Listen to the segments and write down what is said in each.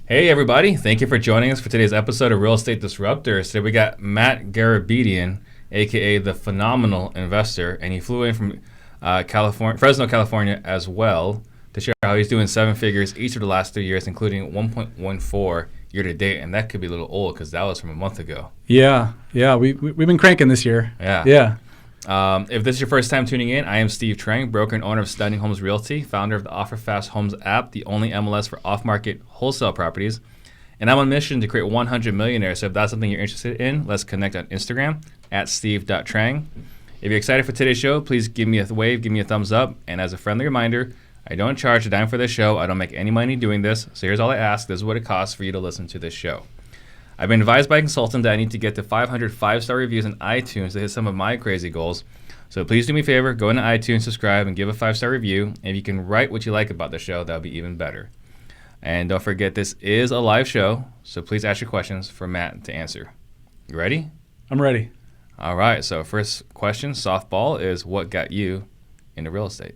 Hey everybody, thank you for joining us for today's episode of Real Estate Disruptors. Today we got Matt Garabedian, aka the Phenomenal Investor, and he flew in from Fresno, California as well to share how he's doing seven figures each of the last 3 years, including 1.14 year to date, and that could be a little old because that was from a month ago. Yeah, we've been cranking this year. Yeah. If this is your first time tuning in, I am Steve Trang, broker and owner of Stunning Homes Realty, founder of the OfferFast Homes app, the only MLS for off-market wholesale properties. And I'm on a mission to create 100 millionaires. So if that's something you're interested in, let's connect on Instagram at steve.trang. If you're excited for today's show, please give me a wave, give me a thumbs up. And as a friendly reminder, I don't charge a dime for this show. I don't make any money doing this. So here's all I ask. This is what it costs for you to listen to this show. I've been advised by a consultant that I need to get to 500 five-star reviews on iTunes to hit some of my crazy goals. So please do me a favor, go into iTunes, subscribe, and give a 5-star review. And if you can write what you like about the show, that would be even better. And don't forget, this is a live show, so please ask your questions for Matt to answer. You ready? I'm ready. All right, so first question, softball, is what got you into real estate?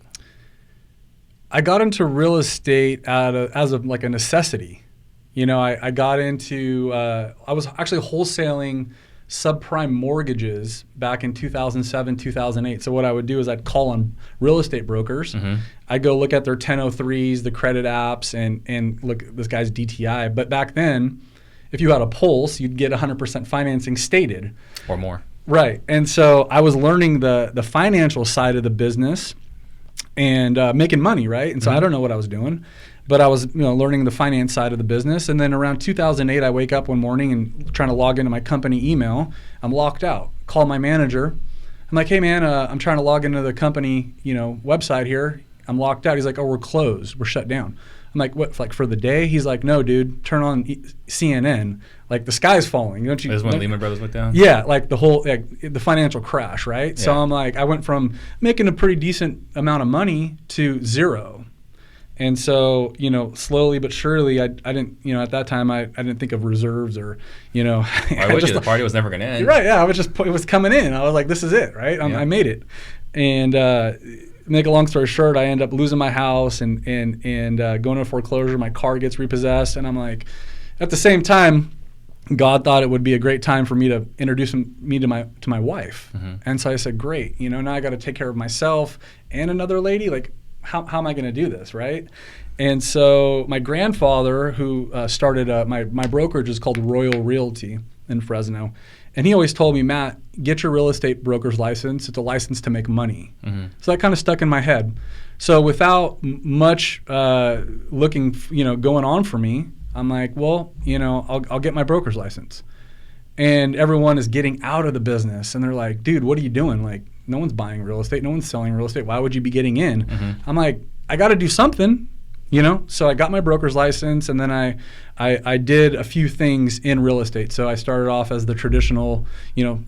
I got into real estate as a necessity. You know, I got into, I was actually wholesaling subprime mortgages back in 2007, 2008. So what I would do is I'd call on real estate brokers. Mm-hmm. I'd go look at their 1003s, the credit apps, and look at this guy's DTI. But back then, if you had a pulse, you'd get 100% financing stated. Or more. Right. And so I was learning the financial side of the business and making money, right? And so I don't know what I was doing. But I was, learning the finance side of the business. And then around 2008, I wake up one morning and trying to log into my company email. I'm locked out. Call my manager. I'm like, hey, man, I'm trying to log into the company, website here. I'm locked out. He's like, oh, we're closed. We're shut down. I'm like, what, like for the day? He's like, no, dude, turn on CNN. Like the sky's falling. Don't you? This is when Lehman Brothers went down? Yeah, like the financial crash, right? Yeah. So I'm like, I went from making a pretty decent amount of money to zero. And so, slowly but surely, I didn't, at that time, I didn't think of reserves or, Why would you? The party was never going to end. Right, yeah. It was coming in. I was like, this is it, right? Yeah. I made it. And make a long story short, I end up losing my house and going to foreclosure. My car gets repossessed. And I'm like, at the same time, God thought it would be a great time for me to introduce me to my wife. Mm-hmm. And so I said, great. Now I got to take care of myself and another lady. Like, how am I going to do this, right? And so my grandfather, who started my brokerage, is called Royal Realty in Fresno. And he always told me, Matt, get your real estate broker's license. It's a license to make money. Mm-hmm. So that kind of stuck in my head. So without much looking, going on for me, I'm like, well, I'll get my broker's license. And everyone is getting out of the business. And they're like, dude, what are you doing? Like, no one's buying real estate. No one's selling real estate. Why would you be getting in? Mm-hmm. I'm like, I got to do something, So I got my broker's license, and then I did a few things in real estate. So I started off as the traditional,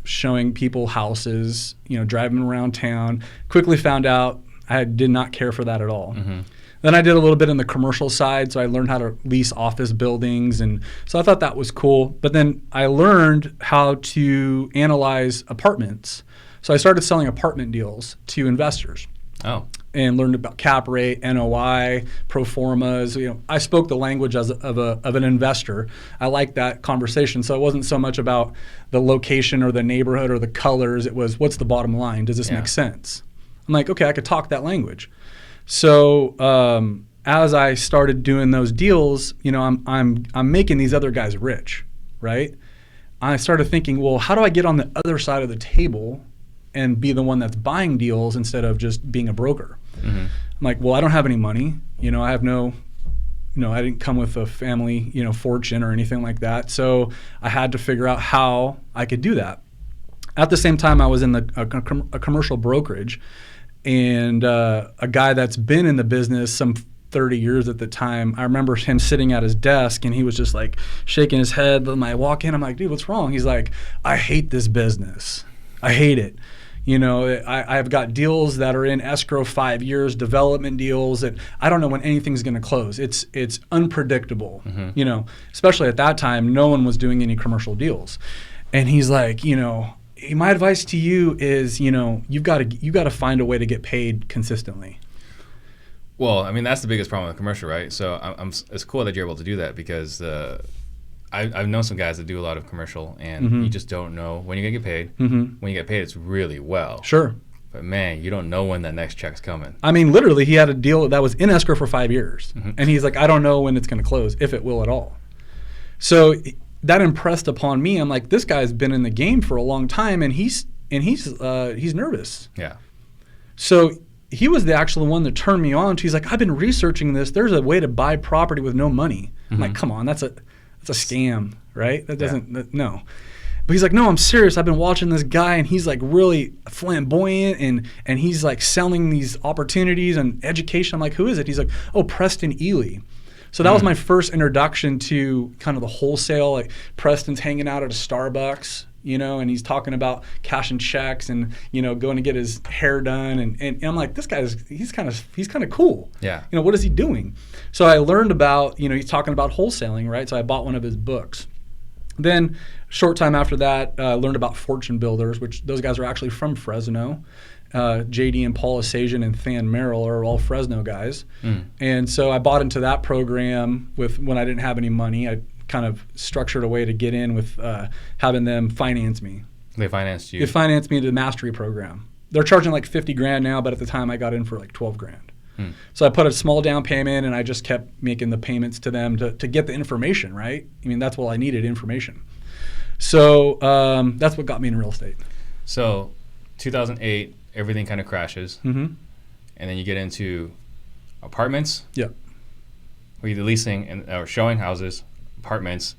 showing people houses, driving around town. Quickly found out I did not care for that at all. Mm-hmm. Then I did a little bit in the commercial side, so I learned how to lease office buildings, and so I thought that was cool. But then I learned how to analyze apartments. So I started selling apartment deals to investors. Oh. And learned about cap rate, NOI, pro formas. I spoke the language of an investor. I liked that conversation. So it wasn't so much about the location or the neighborhood or the colors. It was, what's the bottom line? Does this make sense? I'm like, okay, I could talk that language. So as I started doing those deals, I'm making these other guys rich, right? I started thinking, well, how do I get on the other side of the table and be the one that's buying deals instead of just being a broker? Mm-hmm. I'm like, well, I don't have any money. I have no, I didn't come with a family, fortune or anything like that. So I had to figure out how I could do that. At the same time, I was in a commercial brokerage, and a guy that's been in the business some 30 years at the time, I remember him sitting at his desk, and he was just like shaking his head. When I walk in, I'm like, dude, what's wrong? He's like, I hate this business. I hate it. I've got deals that are in escrow 5 years, development deals that I don't know when anything's going to close. It's unpredictable, mm-hmm. Especially at that time, no one was doing any commercial deals. And he's like, my advice to you is, you've got to find a way to get paid consistently. Well, I mean, that's the biggest problem with commercial, right? So it's cool that you're able to do that because I've known some guys that do a lot of commercial, and you just don't know when you're going to get paid. When you get paid, it's really well. Sure. But, man, you don't know when that next check's coming. I mean, literally, he had a deal that was in escrow for 5 years. And he's like, I don't know when it's going to close, if it will at all. So that impressed upon me. I'm like, this guy's been in the game for a long time, and he's nervous. Yeah. So he was the actual one that turned me on to. He's like, I've been researching this. There's a way to buy property with no money. I'm like, come on, that's a scam, right? That doesn't, no. But he's like, no, I'm serious. I've been watching this guy, and he's like really flamboyant, and he's like selling these opportunities and education. I'm like, who is it? He's like, oh, Preston Ely. So that was my first introduction to kind of the wholesale. Like Preston's hanging out at a Starbucks, and he's talking about cashing checks and, going to get his hair done. And I'm like, this guy's, he's kind of cool. Yeah. What is he doing? So I learned about, he's talking about wholesaling, right? So I bought one of his books. Then short time after that, learned about Fortune Builders, which those guys are actually from Fresno. JD and Paul Asajian and Than Merrill are all Fresno guys. And so I bought into that program when I didn't have any money. I kind of structured a way to get in with having them finance me. They financed you? They financed me to the mastery program. They're charging like $50,000 now, but at the time I got in for like $12,000. So I put a small down payment, and I just kept making the payments to them to get the information, right? I mean, that's all I needed, information. So that's what got me in real estate. So 2008, everything kind of crashes. And then you get into apartments. Yeah. Or either leasing or showing houses, apartments,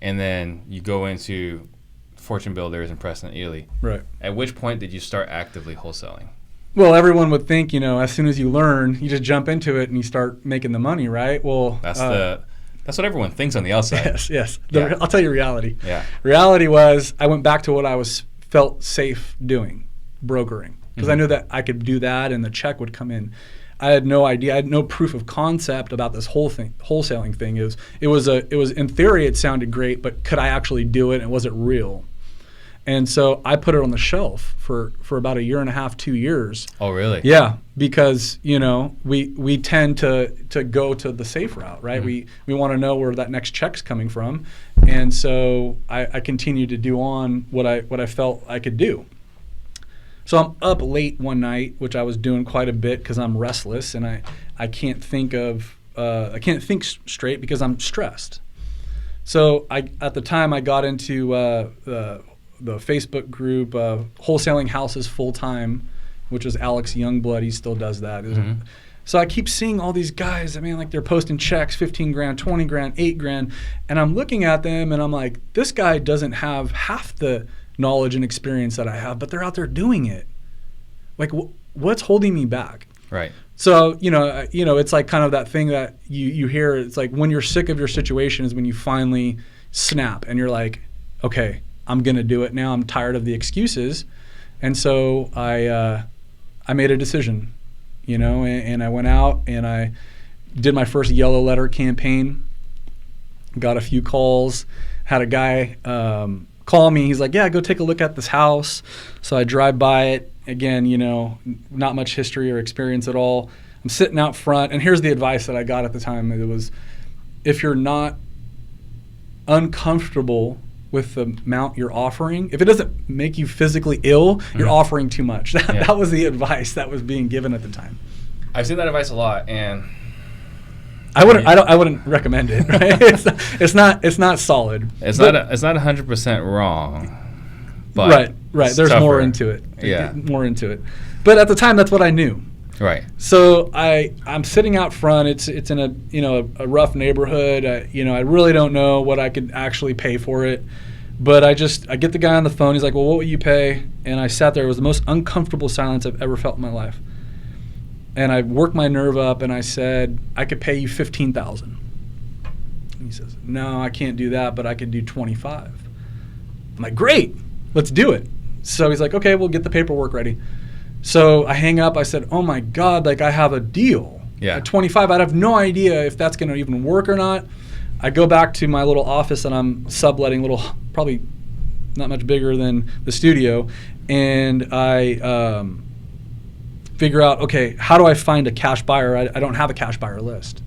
and then you go into Fortune Builders and Preston Ely. Right. At which point did you start actively wholesaling? Well, everyone would think, as soon as you learn, you just jump into it and you start making the money, right? Well, that's what everyone thinks on the outside. Yes. Yeah. I'll tell you reality. Yeah. Reality was I went back to what I felt safe doing, brokering, because I knew that I could do that and the check would come in. I had no idea. I had no proof of concept about this whole thing, wholesaling thing. It was in theory it sounded great, but could I actually do it, and was it real? And so I put it on the shelf for about a year and a half, 2 years. Oh, really? Yeah, because we tend to go to the safe route, right? We want to know where that next check's coming from, and so I continued to do on what I felt I could do. So I'm up late one night, which I was doing quite a bit because I'm restless and I can't think straight because I'm stressed. So at the time I got into the Facebook group, Wholesaling Houses Full Time, which was Alex Youngblood. He still does that. So I keep seeing all these guys. I mean, like they're posting checks, $15,000, $20,000, $8,000, and I'm looking at them and I'm like, this guy doesn't have half the knowledge and experience that I have, but they're out there doing it. Like, what's holding me back? Right. So it's like kind of that thing that you hear. It's like when you're sick of your situation is when you finally snap and you're like, okay, I'm gonna do it now. I'm tired of the excuses, and so I made a decision, and I went out and I did my first yellow letter campaign. Got a few calls. Had a guy call me. He's like, yeah, go take a look at this house. So I drive by it. Again, not much history or experience at all. I'm sitting out front, and here's the advice that I got at the time. It was, if you're not uncomfortable with the amount you're offering, if it doesn't make you physically ill, you're offering too much. That was the advice that was being given at the time. I've seen that advice a lot, and I wouldn't recommend it. Right? It's not solid. It's not 100% wrong. But right. There's tougher. More into it. Yeah, more into it. But at the time, that's what I knew. Right. So I'm sitting out front. It's in a rough neighborhood. I really don't know what I could actually pay for it. But I get the guy on the phone. He's like, well, what will you pay? And I sat there. It was the most uncomfortable silence I've ever felt in my life. And I worked my nerve up and I said, I could pay you $15,000. And he says, no, I can't do that, but I could do 25. I'm like, great, let's do it. So he's like, okay, we'll get the paperwork ready. So I hang up. I said, oh my God, like I have a deal. Yeah. At 25, I'd have no idea if that's going to even work or not. I go back to my little office and I'm subletting, probably not much bigger than the studio, and I figure out, okay, how do I find a cash buyer? I don't have a cash buyer list.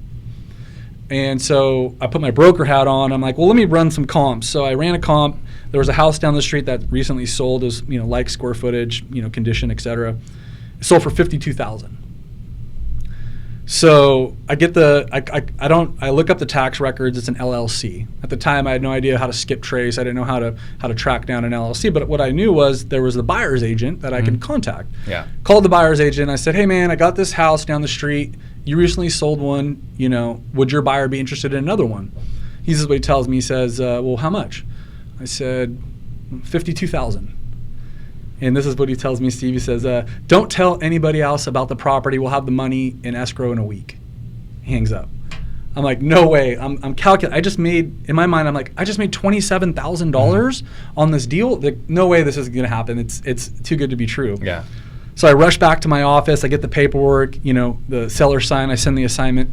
And so I put my broker hat on. I'm like, well, let me run some comps. So I ran a comp. There was a house down the street that recently sold, as like square footage, condition, et cetera. It sold for $52,000. So I get I look up the tax records. It's an LLC. At the time, I had no idea how to skip trace. I didn't know how to track down an LLC. But what I knew was there was the buyer's agent that I could contact. Yeah. Called the buyer's agent. I said, hey man, I got this house down the street. You recently sold one. Would your buyer be interested in another one? He says what he tells me. He says, well, how much? I said, $52,000. And this is what he tells me, Steve. He says, don't tell anybody else about the property. We'll have the money in escrow in a week. He hangs up. I'm like, no way. I'm calculating. In my mind, I'm like, I just made $27,000 on this deal. Like, no way this is going to happen. It's too good to be true. Yeah. So I rush back to my office. I get the paperwork, the seller sign. I send the assignment.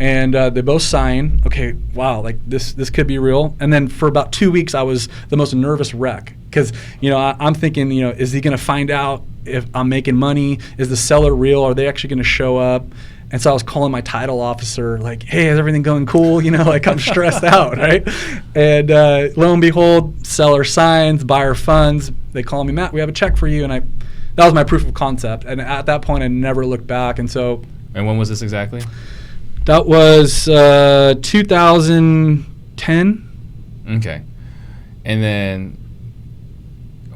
And they both sign. Okay, wow, like this could be real. And then for about 2 weeks, I was the most nervous wreck because I'm thinking, is he going to find out if I'm making money? Is the seller real? Are they actually going to show up? And so I was calling my title officer, like, hey, is everything going cool? Like I'm stressed out, right? And lo and behold, seller signs, buyer funds. They call me, Matt, we have a check for you. And that was my proof of concept. And at that point, I never looked back. And when was this exactly? That was 2010. Okay. And then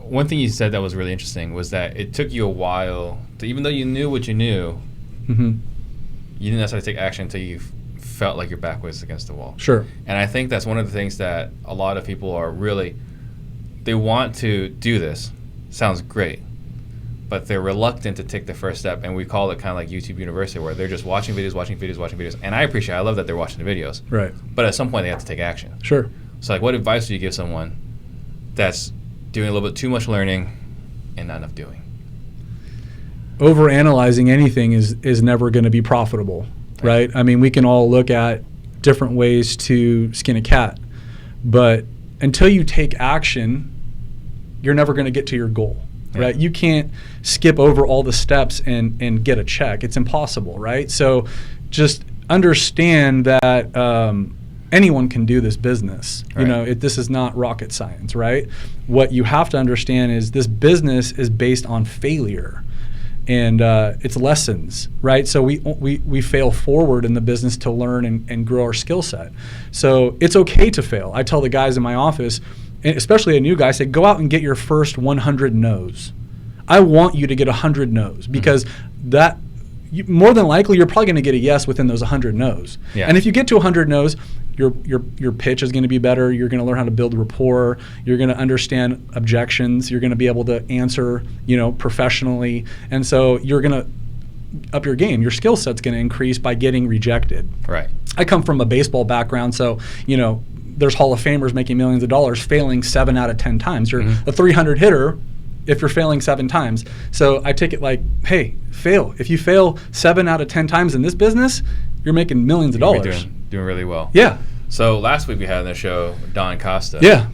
one thing you said that was really interesting was that it took you a while to, even though you knew what you knew, you didn't necessarily take action until you felt like your back was against the wall. Sure. And I think that's one of the things that a lot of people are they want to do this. Sounds great. But they're reluctant to take the first step, and we call it kind of like YouTube University, where they're just watching videos. And I love that they're watching the videos. Right. But at some point, they have to take action. Sure. So, like, what advice do you give someone that's doing a little bit too much learning and not enough doing? Overanalyzing anything is never going to be profitable, right? I mean, we can all look at different ways to skin a cat, but until you take action, you're never going to get to your goal. Right, you can't skip over all the steps and get a check. It's impossible, right? So, just understand that anyone can do this business. Right. This is not rocket science, right? What you have to understand is this business is based on failure, and it's lessons, right? So we fail forward in the business to learn and grow our skill set. So it's okay to fail. I tell the guys in my office, especially a new guy, I say, go out and get your first 100 no's. I want you to get 100 no's because more than likely you're probably going to get a yes within those 100 no's. Yeah. And if you get to 100 no's, your pitch is going to be better. You're going to learn how to build rapport. You're going to understand objections. You're going to be able to answer, professionally. And so you're going to up your game. Your skill set's going to increase by getting rejected. Right. I come from a baseball background, so there's Hall of Famers making millions of dollars failing 7 out of 10 times. You're a 300 hitter if you're failing 7 times. So I take it like, hey, fail. If you fail 7 out of 10 times in this business, you're making millions of dollars. Doing really well. Yeah. So last week we had on the show Don Costa. Yeah.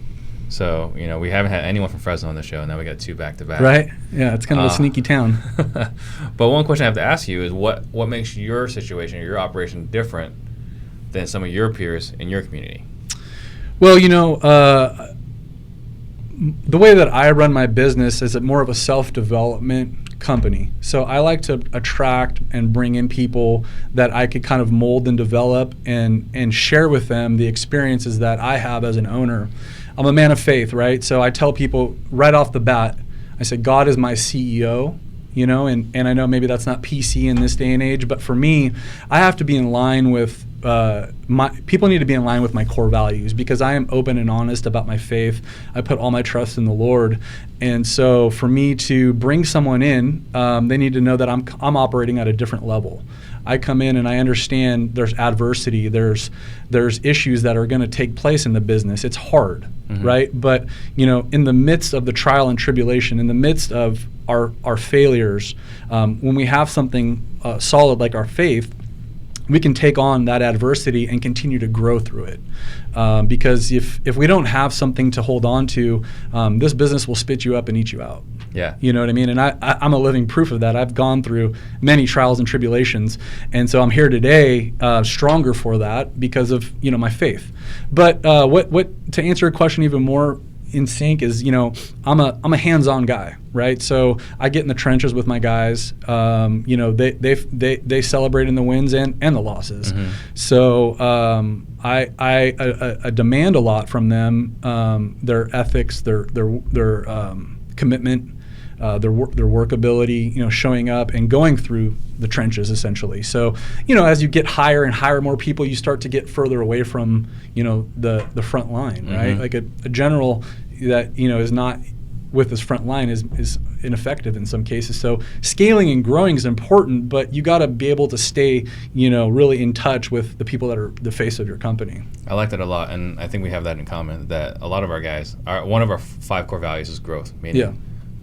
So, we haven't had anyone from Fresno on the show. Now we got 2 back-to-back. Right. Yeah, it's kind of a sneaky town. But one question I have to ask you is what makes your situation or your operation different than some of your peers in your community? Well, the way that I run my business is more of a self-development company. So I like to attract and bring in people that I could kind of mold and develop and share with them the experiences that I have as an owner. I'm a man of faith, right? So I tell people right off the bat, I say, God is my CEO, and I know maybe that's not PC in this day and age, but for me, I have to be in line with people need to be in line with my core values because I am open and honest about my faith. I put all my trust in the Lord. And so for me to bring someone in, they need to know that I'm operating at a different level. I come in and I understand there's adversity, there's issues that are going to take place in the business. It's hard, right? But in the midst of the trial and tribulation, in the midst of our failures, when we have something solid like our faith, we can take on that adversity and continue to grow through it. Because if we don't have something to hold on to, this business will spit you up and eat you out. Yeah. You know what I mean? And I'm a living proof of that. I've gone through many trials and tribulations, and so I'm here today, stronger for that because of my faith. But what to answer your question even more in sync is, I'm a hands-on guy, right? So I get in the trenches with my guys. They celebrate in the wins and the losses. Mm-hmm. So I demand a lot from them, their ethics, their commitment, their workability, showing up and going through the trenches essentially. So, as you get higher and hire more people, you start to get further away from, the front line, right? Mm-hmm. Like a general that, is not with this front line is ineffective in some cases. So scaling and growing is important, but you got to be able to stay, really in touch with the people that are the face of your company. I like that a lot, and I think we have that in common, that a lot of our guys, one of our 5 core values is growth, meaning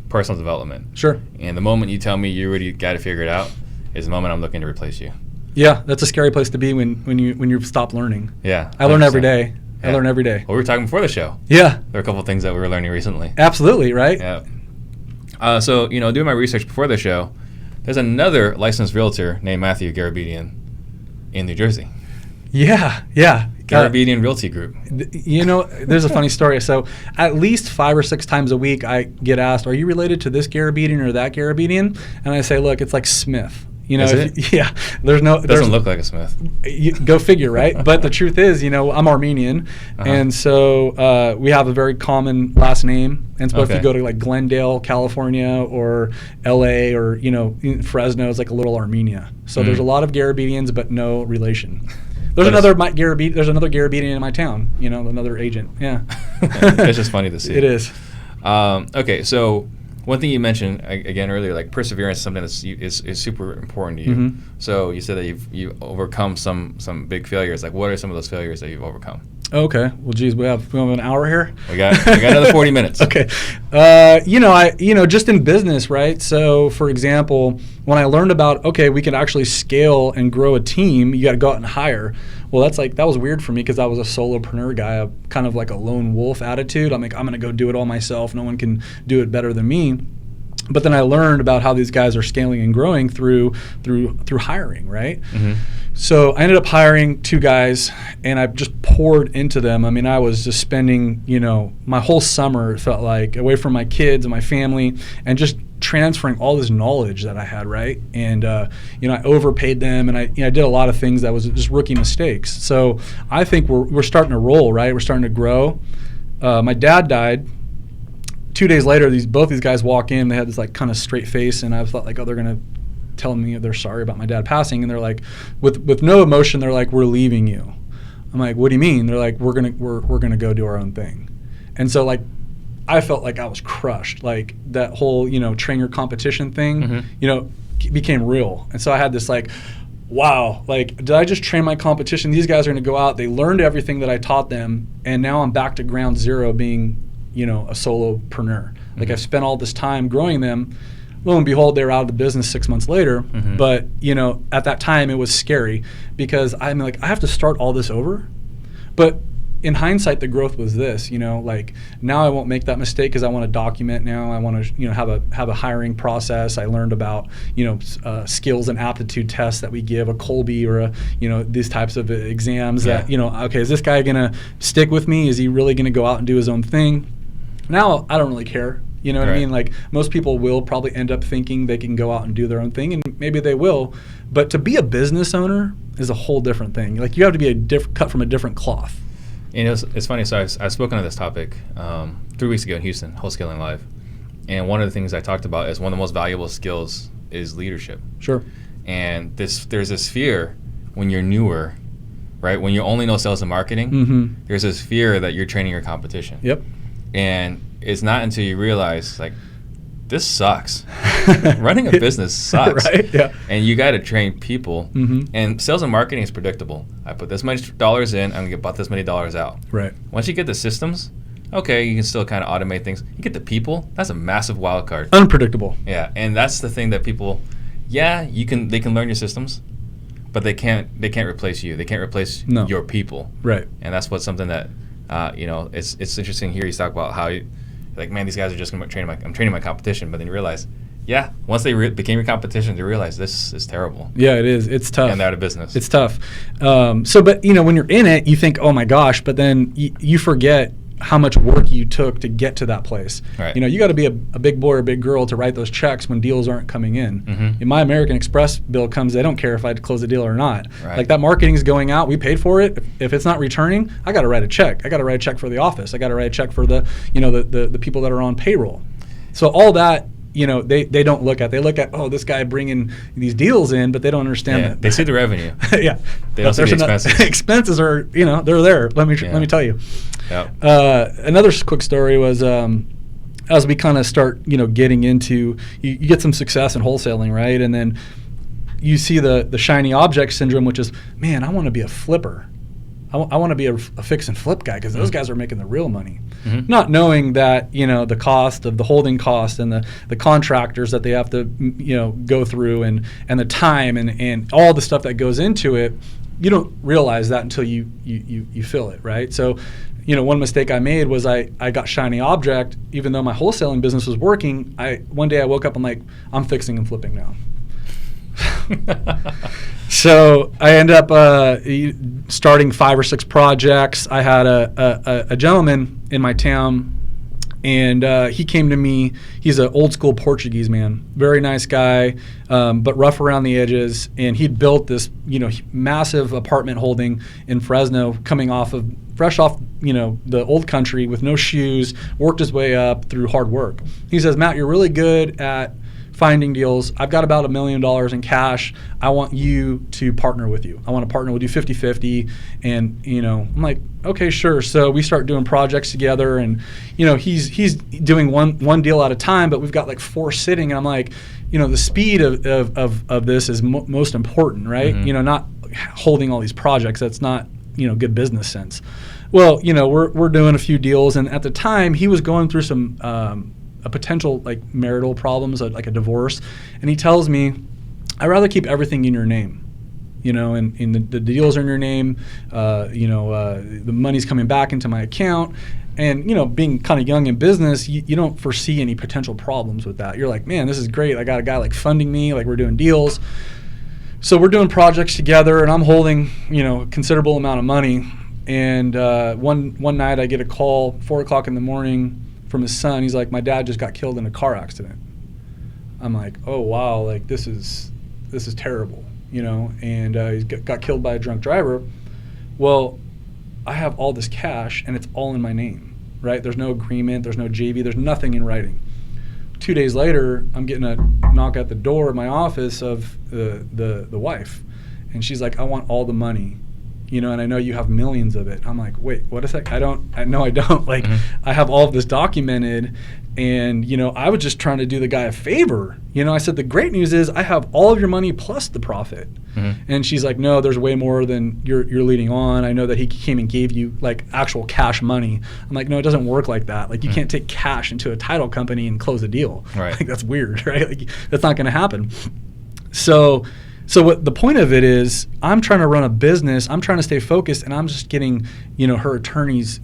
personal development. Sure. And the moment you tell me you already got it figured out is the moment I'm looking to replace you. Yeah, that's a scary place to be when you stop learning. Yeah. 100%. I learn every day. Yeah. I learn every day. Well, we were talking before the show. Yeah. There are a couple of things that we were learning recently. Absolutely, right? Yeah. So, doing my research before the show, there's another licensed realtor named Matthew Garabedian in New Jersey. Yeah. Garabedian Realty Group. There's a funny story. So at least 5 or 6 times a week, I get asked, "Are you related to this Garabedian or that Garabedian?" And I say, "Look, it's like Smith." Is it? Yeah. Doesn't look like a Smith. Go figure, right? But the truth is, I'm Armenian, and so we have a very common last name. And so if you go to like Glendale, California, or L.A., or Fresno, it's like a little Armenia. So there's a lot of Garabedians, but no relation. There's another Garabedian in my town. Another agent. Yeah. It's just funny to see. It is. Okay, so one thing you mentioned again earlier, like perseverance, is something is super important to you. Mm-hmm. So you said that you've overcome some big failures. Like, what are some of those failures that you've overcome? Okay. Well, geez, we have an hour here. We got another 40 minutes. Okay. Just in business, right? So, for example, when I learned about, we can actually scale and grow a team, you got to go out and hire. Well, that was weird for me because I was a solopreneur guy, kind of like a lone wolf attitude. I'm like, I'm going to go do it all myself. No one can do it better than me. But then I learned about how these guys are scaling and growing through hiring, right? Mm-hmm. So I ended up hiring 2 guys, and I just poured into them. I mean, I was just spending, my whole summer, it felt like, away from my kids and my family, and just transferring all this knowledge that I had, right? And I overpaid them, and I did a lot of things that was just rookie mistakes. So I think we're starting to roll, right? We're starting to grow. My dad died. 2 days later, both these guys walk in. They had this like kind of straight face, and I thought like, they're gonna tell me they're sorry about my dad passing, and they're like, with no emotion, they're like, "We're leaving you." I'm like, "What do you mean?" They're like, "We're gonna go do our own thing," and so like, I felt like I was crushed. Like that whole train your competition thing, became real, and so I had this like, wow, like, did I just train my competition? These guys are gonna go out. They learned everything that I taught them, and now I'm back to ground zero, being a solopreneur. Like I've spent all this time growing them. Lo and behold, they were out of the business 6 months later. Mm-hmm. But at that time it was scary because I'm like, I have to start all this over. But in hindsight, the growth was this. Like now I won't make that mistake because I want to document now. I want to have a hiring process. I learned about skills and aptitude tests that we give, a Colby or a these types of exams that okay, is this guy gonna stick with me? Is he really gonna go out and do his own thing? Now I don't really care. You know what I mean? Like most people will probably end up thinking they can go out and do their own thing, and maybe they will. But to be a business owner is a whole different thing. Like you have to be cut from a different cloth. It's funny. So I've spoken on this topic 3 weeks ago in Houston, Wholesaling Live, and one of the things I talked about is one of the most valuable skills is leadership. Sure. And there's this fear when you're newer, right? When you only know sales and marketing, there's this fear that you're training your competition. Yep. And it's not until you realize, like, this sucks. Running a business sucks. Right? Yeah. And you got to train people. Mm-hmm. And sales and marketing is predictable. I put this much dollars in, I'm going to get about this many dollars out. Right. Once you get the systems, okay, you can still kind of automate things. You get the people, that's a massive wild card. Unpredictable. Yeah. And that's the thing that people, they can learn your systems, but they can't replace you. They can't replace your people. Right. And that's what's something that it's interesting here. You talk about how like, man, these guys are just going to I'm training my competition, but then you realize, yeah, once they became your competition, they realize this is terrible. Yeah, it is. It's tough. And they're out of business. It's tough. But when you're in it, you think, oh my gosh, but then you forget how much work you took to get to that place. Right. You got to be a big boy or big girl to write those checks when deals aren't coming in. Mm-hmm. In my American Express bill comes, they don't care if I close the deal or not. Right. Like, that marketing is going out, we paid for it. If it's not returning, I got to write a check. I got to write a check for the office. I got to write a check for the people that are on payroll. So all that, they don't look at. They look at, this guy bringing these deals in, but they don't understand that. They see the revenue. Yeah. They don't see the expenses. Expenses are, they're there. Let me tell you. Yep. Another quick story was as we kind of start, getting into, you get some success in wholesaling, right? And then you see the shiny object syndrome, which is, man, I want to be a flipper. I want to be a fix and flip guy, because those guys are making the real money. Mm-hmm. Not knowing that, the cost of the holding cost and the contractors that they have to, go through and the time and all the stuff that goes into it, you don't realize that until you feel it, right? So, one mistake I made was I got shiny object, even though my wholesaling business was working. One day I woke up, I'm like, I'm fixing and flipping now. So I end up starting 5 or 6 projects. I had a gentleman in my town, and he came to me. He's an old school Portuguese man, very nice guy, but rough around the edges. And he'd built this, massive apartment holding in Fresno, fresh off, the old country with no shoes, worked his way up through hard work. He says, Matt, you're really good at finding deals. I've got about $1 million in cash. I want you to partner with you. I want to partner with you 50-50. And, I'm like, okay, sure. So we start doing projects together, and, he's doing one deal at a time, but we've got like 4 sitting. And I'm like, the speed of this is most important, right? Mm-hmm. Not holding all these projects. That's not, good business sense. Well, we're doing a few deals. And at the time, he was going through some, a potential like marital problems, like a divorce, and he tells me, I'd rather keep everything in your name, and the deals are in your name, the money's coming back into my account, and being kind of young in business, you don't foresee any potential problems with that. You're like, man, this is great. I got a guy like funding me, like we're doing deals. So we're doing projects together, and I'm holding, a considerable amount of money. And one night I get a call, 4:00 in the morning, from his son. He's like, my dad just got killed in a car accident. I'm like, oh wow, like this is terrible, and he got killed by a drunk driver. Well, I have all this cash and it's all in my name, right? There's no agreement, there's no JV, there's nothing in writing. 2 days later, I'm getting a knock at the door of my office of the wife, and she's like, I want all the money. And I know you have millions of it. I'm like, wait, what is that? I don't. Like, I have all of this documented, and, I was just trying to do the guy a favor. I said, the great news is I have all of your money plus the profit. Mm-hmm. And she's like, no, there's way more than you're leading on. I know that he came and gave you, like, actual cash money. I'm like, no, it doesn't work like that. Like, you can't take cash into a title company and close a deal. Right. Like, that's weird, right? Like, that's not going to happen. So what the point of it is, I'm trying to run a business, I'm trying to stay focused, and I'm just getting, her attorneys,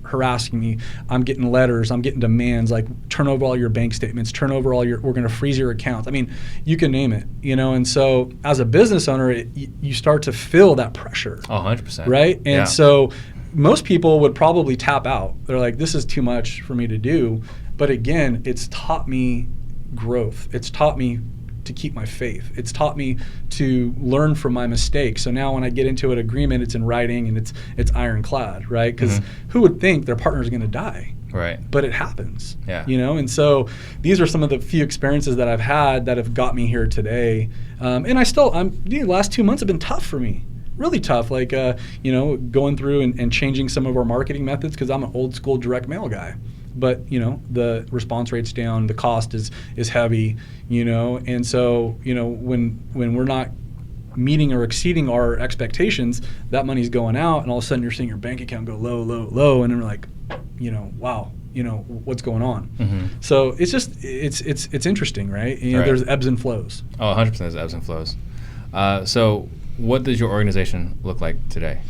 harassing me. I'm getting letters, I'm getting demands, like, turn over all your bank statements, we're going to freeze your accounts. I mean, you can name it, and so as a business owner, you start to feel that pressure. Oh, 100%. Right? And so most people would probably tap out. They're like, this is too much for me to do. But again, it's taught me growth. It's taught me to keep my faith. It's taught me to learn from my mistakes. So now when I get into an agreement, it's in writing and it's ironclad, right? Because who would think their partner is going to die? Right. But it happens. Yeah. And so these are some of the few experiences that I've had that have got me here today. And the last 2 months have been tough for me. Really tough, like going through and changing some of our marketing methods, because I'm an old school direct mail guy. But the response rate's down, the cost is heavy, and so when we're not meeting or exceeding our expectations, that money's going out, and all of a sudden you're seeing your bank account go low, and then we're like, wow, what's going on? Mm-hmm. So it's just it's interesting, right? There's ebbs and flows. Oh, 100% there's ebbs and flows. So what does your organization look like today?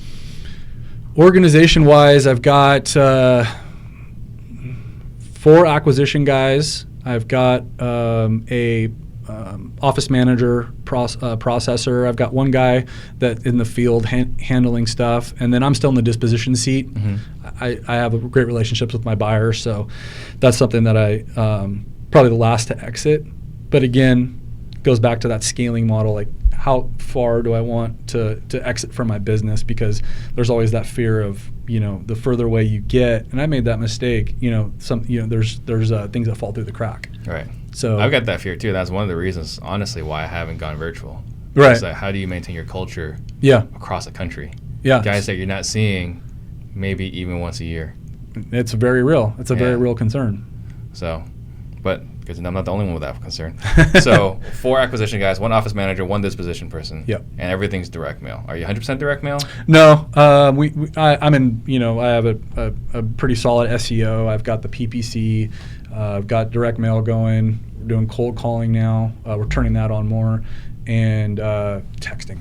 Organization-wise, I've got 4 acquisition guys. I've got a office manager, processor. I've got 1 guy that in the field handling stuff, and then I'm still in the disposition seat. I have a great relationships with my buyers, so that's something that I probably the last to exit. But again, goes back to that scaling model, like how far do I want to exit from my business, because there's always that fear of, the further away you get, and I made that mistake, there's things that fall through the crack. Right. So I've got that fear too. That's one of the reasons, honestly, why I haven't gone virtual. Right. It's like, how do you maintain your culture across the country? Yeah. Guys that you're not seeing maybe even once a year. It's very real. It's a very real concern. So, but because I'm not the only one with that concern. So 4 acquisition guys, 1 office manager, 1 disposition person. Yep. And everything's direct mail. Are you 100% direct mail? No. I'm in, I have a pretty solid SEO. I've got the PPC. I've got direct mail going. We're doing cold calling now. We're turning that on more. And texting.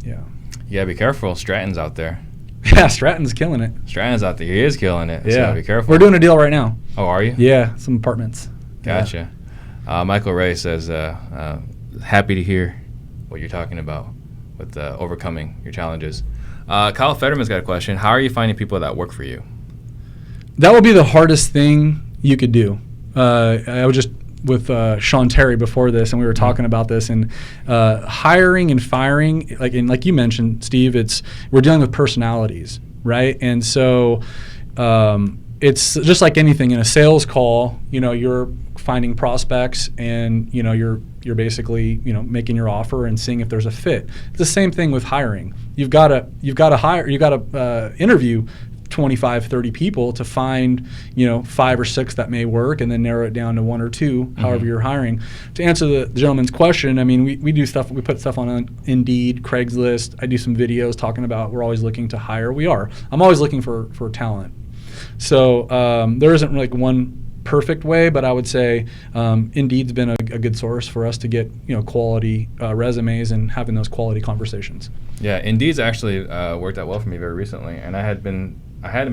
Yeah. You gotta be careful. Stratton's out there. Yeah, Stratton's killing it. Stratton's out there. He is killing it. Yeah. So be careful. We're doing a deal right now. Oh, are you? Yeah, some apartments. Gotcha. Yeah. Michael Ray says, happy to hear what you're talking about with overcoming your challenges. Kyle Fetterman's got a question. How are you finding people that work for you? That would be the hardest thing you could do. I was just with Sean Terry before this, and we were talking about this, and hiring and firing, like you mentioned, Steve, we're dealing with personalities, right? And so it's just like anything in a sales call. You're finding prospects, and you're basically making your offer and seeing if there's a fit. It's the same thing with hiring. You've got to interview 25, 30 people to find 5 or 6 that may work, and then narrow it down to 1 or 2, however you're hiring. To answer the gentleman's question, I mean, we do stuff. We put stuff on Indeed, Craigslist. I do some videos talking about we're always looking to hire. I'm always looking for talent. So there isn't like one perfect way, but I would say Indeed's been a good source for us to get quality resumes and having those quality conversations. Yeah, Indeed's actually worked out well for me very recently, and I hadn't been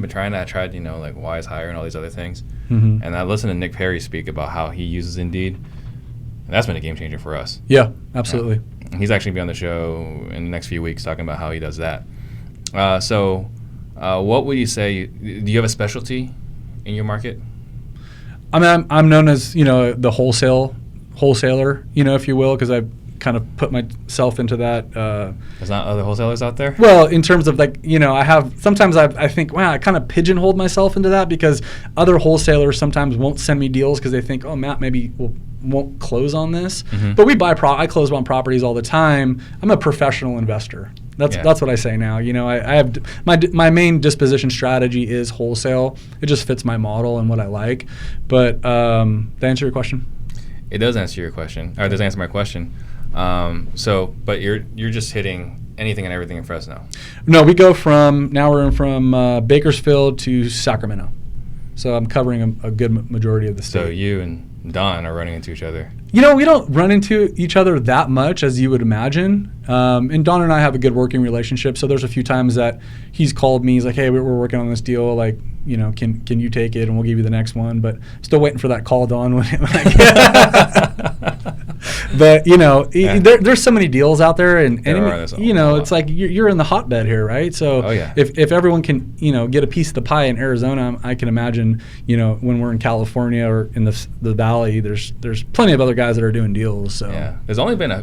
trying that. I tried like Wise Hire and all these other things, and I listened to Nick Perry speak about how he uses Indeed, and that's been a game changer for us. Yeah, absolutely. Yeah. He's actually be on the show in the next few weeks talking about how he does that. So what would you say? Do you have a specialty in your market? I mean, I'm known as the wholesaler, if you will, because I've kind of put myself into that. There's not other wholesalers out there? Well, in terms of I think, wow, I kind of pigeonholed myself into that, because other wholesalers sometimes won't send me deals because they think, oh, Matt maybe won't close on this. But I close on properties all the time. I'm a professional investor. That's what I say now. I have my main disposition strategy is wholesale. It just fits my model and what I like. But to answer your question? It does answer your question, or it does answer my question. But you're just hitting anything and everything in Fresno. No, we're from Bakersfield to Sacramento. So I'm covering a good majority of the state. So you and Don are running into each other. We don't run into each other that much as you would imagine. And Don and I have a good working relationship. So there's a few times that he's called me. He's like, hey, we're working on this deal. Like, can you take it and we'll give you the next one. But still waiting for that call, Don. But there's so many deals out there, and it's like you're in the hotbed here, right? So if everyone can get a piece of the pie in Arizona, I can imagine when we're in California or in the Valley, there's plenty of other guys that are doing deals. So yeah, there's only been I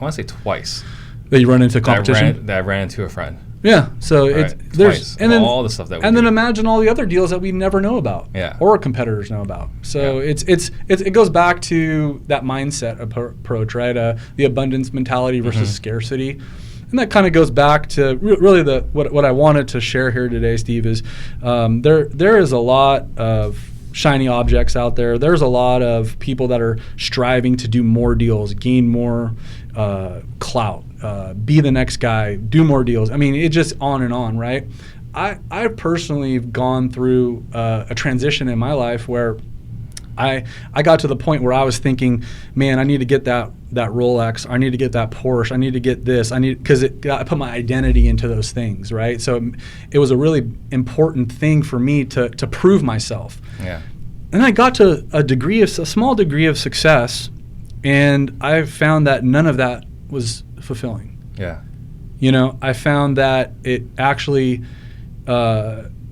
want to say twice that you run into competition. That I ran into a friend. Yeah, so there's and then all the stuff that we and do. Then imagine all the other deals that we never know about, or competitors know about. So it goes back to that mindset approach, right? The abundance mentality versus scarcity, and that kind of goes back to really what I wanted to share here today, Steve, is there is a lot of shiny objects out there. There's a lot of people that are striving to do more deals, gain more clout, be the next guy, do more deals. I mean, it just on and on, right? I personally have gone through a transition in my life where I got to the point where I was thinking, man, I need to get that Rolex, I need to get that Porsche, I need to get this, because I put my identity into those things, right? So it was a really important thing for me to prove myself. Yeah. And I got to a small degree of success, and I found that none of that was fulfilling. Yeah. You know, I found that it actually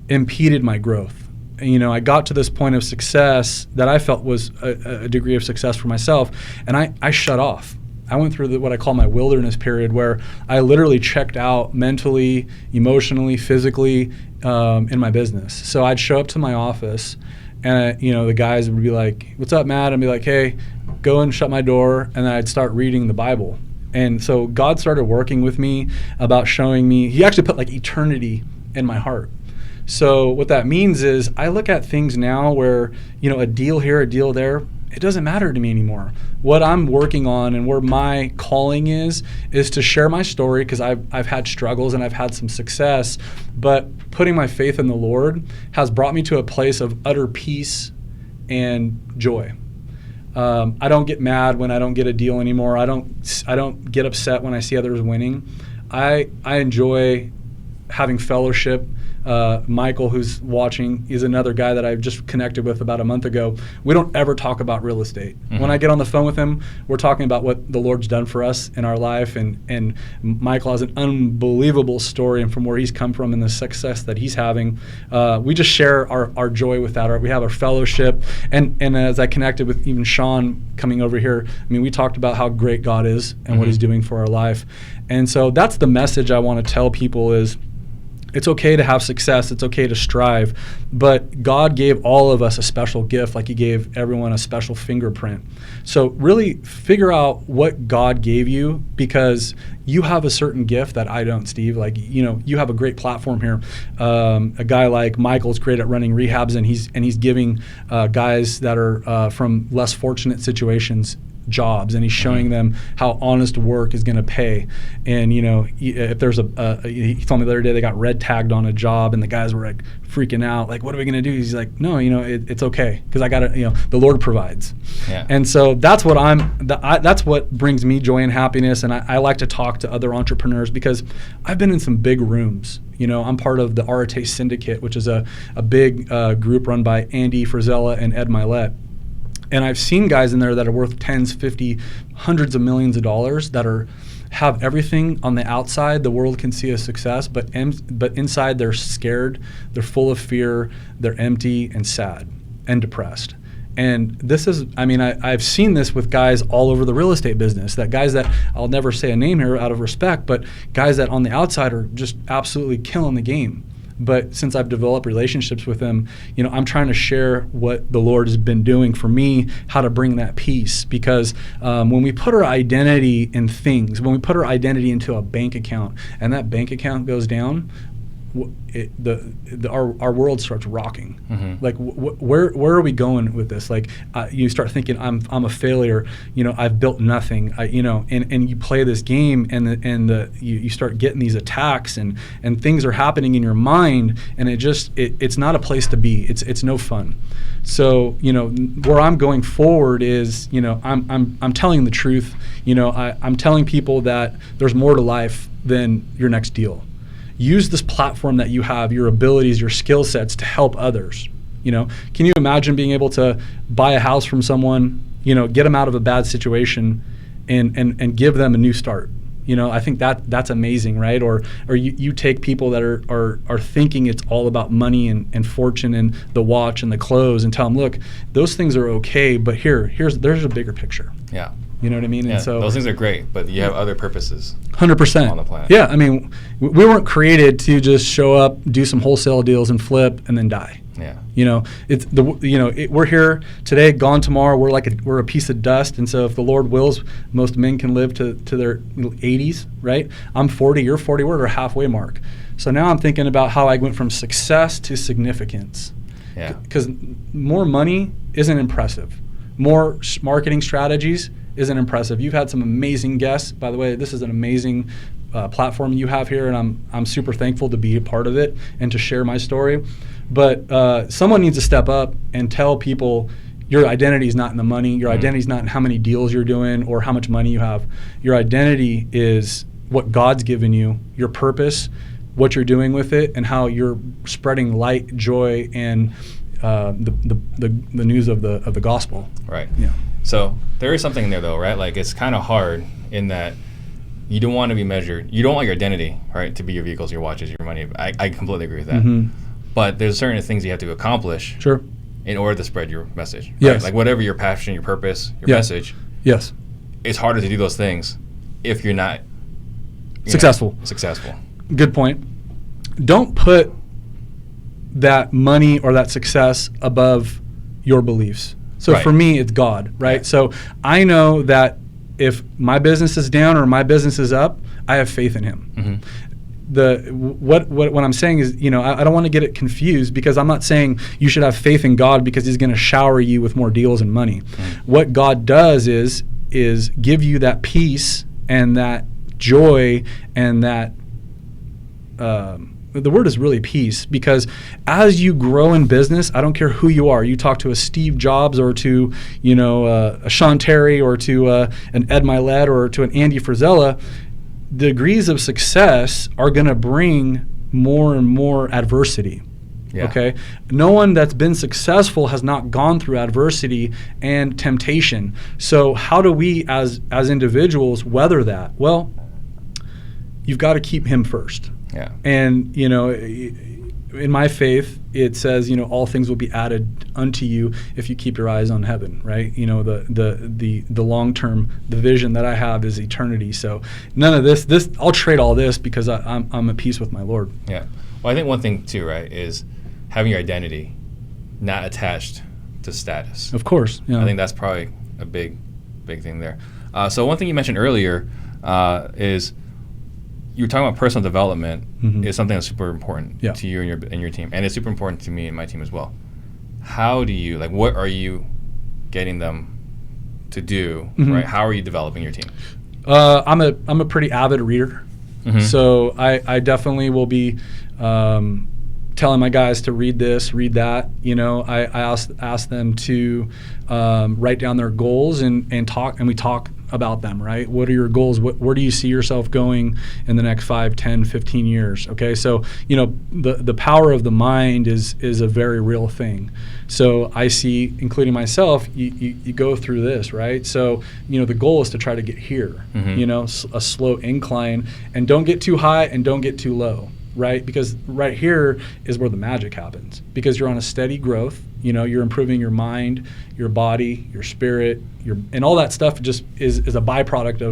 impeded my growth. You know, I got to this point of success that I felt was a degree of success for myself, and I shut off. I went through what I call my wilderness period, where I literally checked out mentally, emotionally, physically in my business. So I'd show up to my office, and the guys would be like, "What's up, Matt?" I'd be like, "Hey, go and shut my door," and then I'd start reading the Bible. And so God started working with me about showing me. He actually put like eternity in my heart. So what that means is I look at things now where, a deal here, a deal there, it doesn't matter to me anymore. What I'm working on and where my calling is to share my story, because I've had struggles and I've had some success, but putting my faith in the Lord has brought me to a place of utter peace and joy. I don't get mad when I don't get a deal anymore. I don't get upset when I see others winning. I enjoy having fellowship. Michael, who's watching, is another guy that I've just connected with about a month ago. We don't ever talk about real estate. Mm-hmm. When I get on the phone with him, we're talking about what the Lord's done for us in our life, and Michael has an unbelievable story and from where he's come from and the success that he's having. We just share our joy with that. We have our fellowship, and as I connected with even Sean coming over here, I mean, we talked about how great God is and mm-hmm. what he's doing for our life. And so that's the message I want to tell people is, it's okay to have success. It's okay to strive. But God gave all of us a special gift, like he gave everyone a special fingerprint. So really figure out what God gave you, because you have a certain gift that I don't, Steve. Like, you have a great platform here. A guy like Michael's great at running rehabs, and he's giving guys that are from less fortunate situations jobs, and he's showing them how honest work is going to pay. And if there's he told me the other day they got red tagged on a job, and the guys were like freaking out, like, what are we going to do? He's like, no, it's okay, because I got it. The Lord provides. Yeah. And so that's what that's what brings me joy and happiness. And I like to talk to other entrepreneurs, because I've been in some big rooms. I'm part of the Arate Syndicate, which is a big group run by Andy Frizella and Ed Milet. And I've seen guys in there that are worth tens, 50, hundreds of millions of dollars that have everything on the outside. The world can see as success, but inside they're scared, they're full of fear, they're empty and sad and depressed. And this is, I've seen this with guys all over the real estate business, that guys that, I'll never say a name here out of respect, but guys that on the outside are just absolutely killing the game. But since I've developed relationships with them, I'm trying to share what the Lord has been doing for me, how to bring that peace. Because when we put our identity in things, when we put our identity into a bank account, and that bank account goes down, our world starts rocking. Mm-hmm. Like, where are we going with this? Like, you start thinking, I'm a failure. I've built nothing. And you play this game, and you start getting these attacks, and things are happening in your mind, and it's not a place to be. It's no fun. So where I'm going forward is I'm telling the truth. I'm telling people that there's more to life than your next deal. Use this platform that you have, your abilities, your skill sets, to help others. Can you imagine being able to buy a house from someone, get them out of a bad situation, and give them a new start? I think that's amazing, right? Or you take people that are thinking it's all about money and fortune and the watch and the clothes, and tell them, look, those things are okay, but there's a bigger picture. Yeah. You know what I mean? Yeah, and so those things are great, but you have other purposes. 100% on the planet. Yeah, we weren't created to just show up, do some wholesale deals, and flip, and then die. Yeah. We're here today, gone tomorrow. We're a piece of dust, and so if the Lord wills, most men can live to their 80s, right? I'm 40, you're 40, we're at our halfway mark. So now I'm thinking about how I went from success to significance. Yeah. Because more money isn't impressive. More marketing strategies isn't impressive. You've had some amazing guests. By the way, this is an amazing platform you have here, and I'm super thankful to be a part of it and to share my story. But someone needs to step up and tell people Your identity is not in the money. Your identity is not in how many deals you're doing or how much money you have. Your identity is what God's given you, your purpose, what you're doing with it, and how you're spreading light, joy, and the news of the gospel. Right. Yeah. So there is something there, though, right? Like, it's kind of hard in that you don't want to be measured. You don't want your identity, right, to be your vehicles, your watches, your money. I completely agree with that. Mm-hmm. But there's certain things you have to accomplish. Sure. In order to spread your message. Right? Yes. Like, whatever your passion, your purpose, your message. Yes. It's harder to do those things if you're not successful. Successful. Good point. Don't put that money or that success above your beliefs. So for me, it's God, right? Yeah. So I know that if my business is down or my business is up, I have faith in Him. Mm-hmm. What I'm saying is, I don't want to get it confused, because I'm not saying you should have faith in God because He's going to shower you with more deals and money. Mm-hmm. What God does is give you that peace and that joy and that the word is really peace, because as you grow in business, I don't care who you are. You talk to a Steve Jobs or to a Sean Terry or to an Ed Milet or to an Andy Frisella, the degrees of success are going to bring more and more adversity. Yeah. Okay, no one that's been successful has not gone through adversity and temptation. So how do we as individuals weather that? Well, you've got to keep Him first. Yeah. And in my faith, it says, all things will be added unto you if you keep your eyes on heaven, right? The long term, the vision that I have is eternity. So none of this I'll trade all this because I'm at peace with my Lord. Yeah. Well, I think one thing too, right, is having your identity not attached to status. Of course. Yeah. I think that's probably a big thing there. So one thing you mentioned earlier is you were talking about personal development. Mm-hmm. Is something that's super important to you and your team, and it's super important to me and my team as well. How do you what are you getting them to do? Mm-hmm. Right? How are you developing your team? I'm a pretty avid reader, mm-hmm. so I definitely will be telling my guys to read this, read that. I ask them to write down their goals and talk, and we talk about them, right? What are your goals? Where do you see yourself going in the next 5, 10, 15 years? Okay, so the power of the mind is a very real thing. So I see, including myself, you go through this, right? So the goal is to try to get here, mm-hmm. A slow incline, and don't get too high and don't get too low. Right, because right here is where the magic happens. Because you're on a steady growth, you're improving your mind, your body, your spirit, and all that stuff just is a byproduct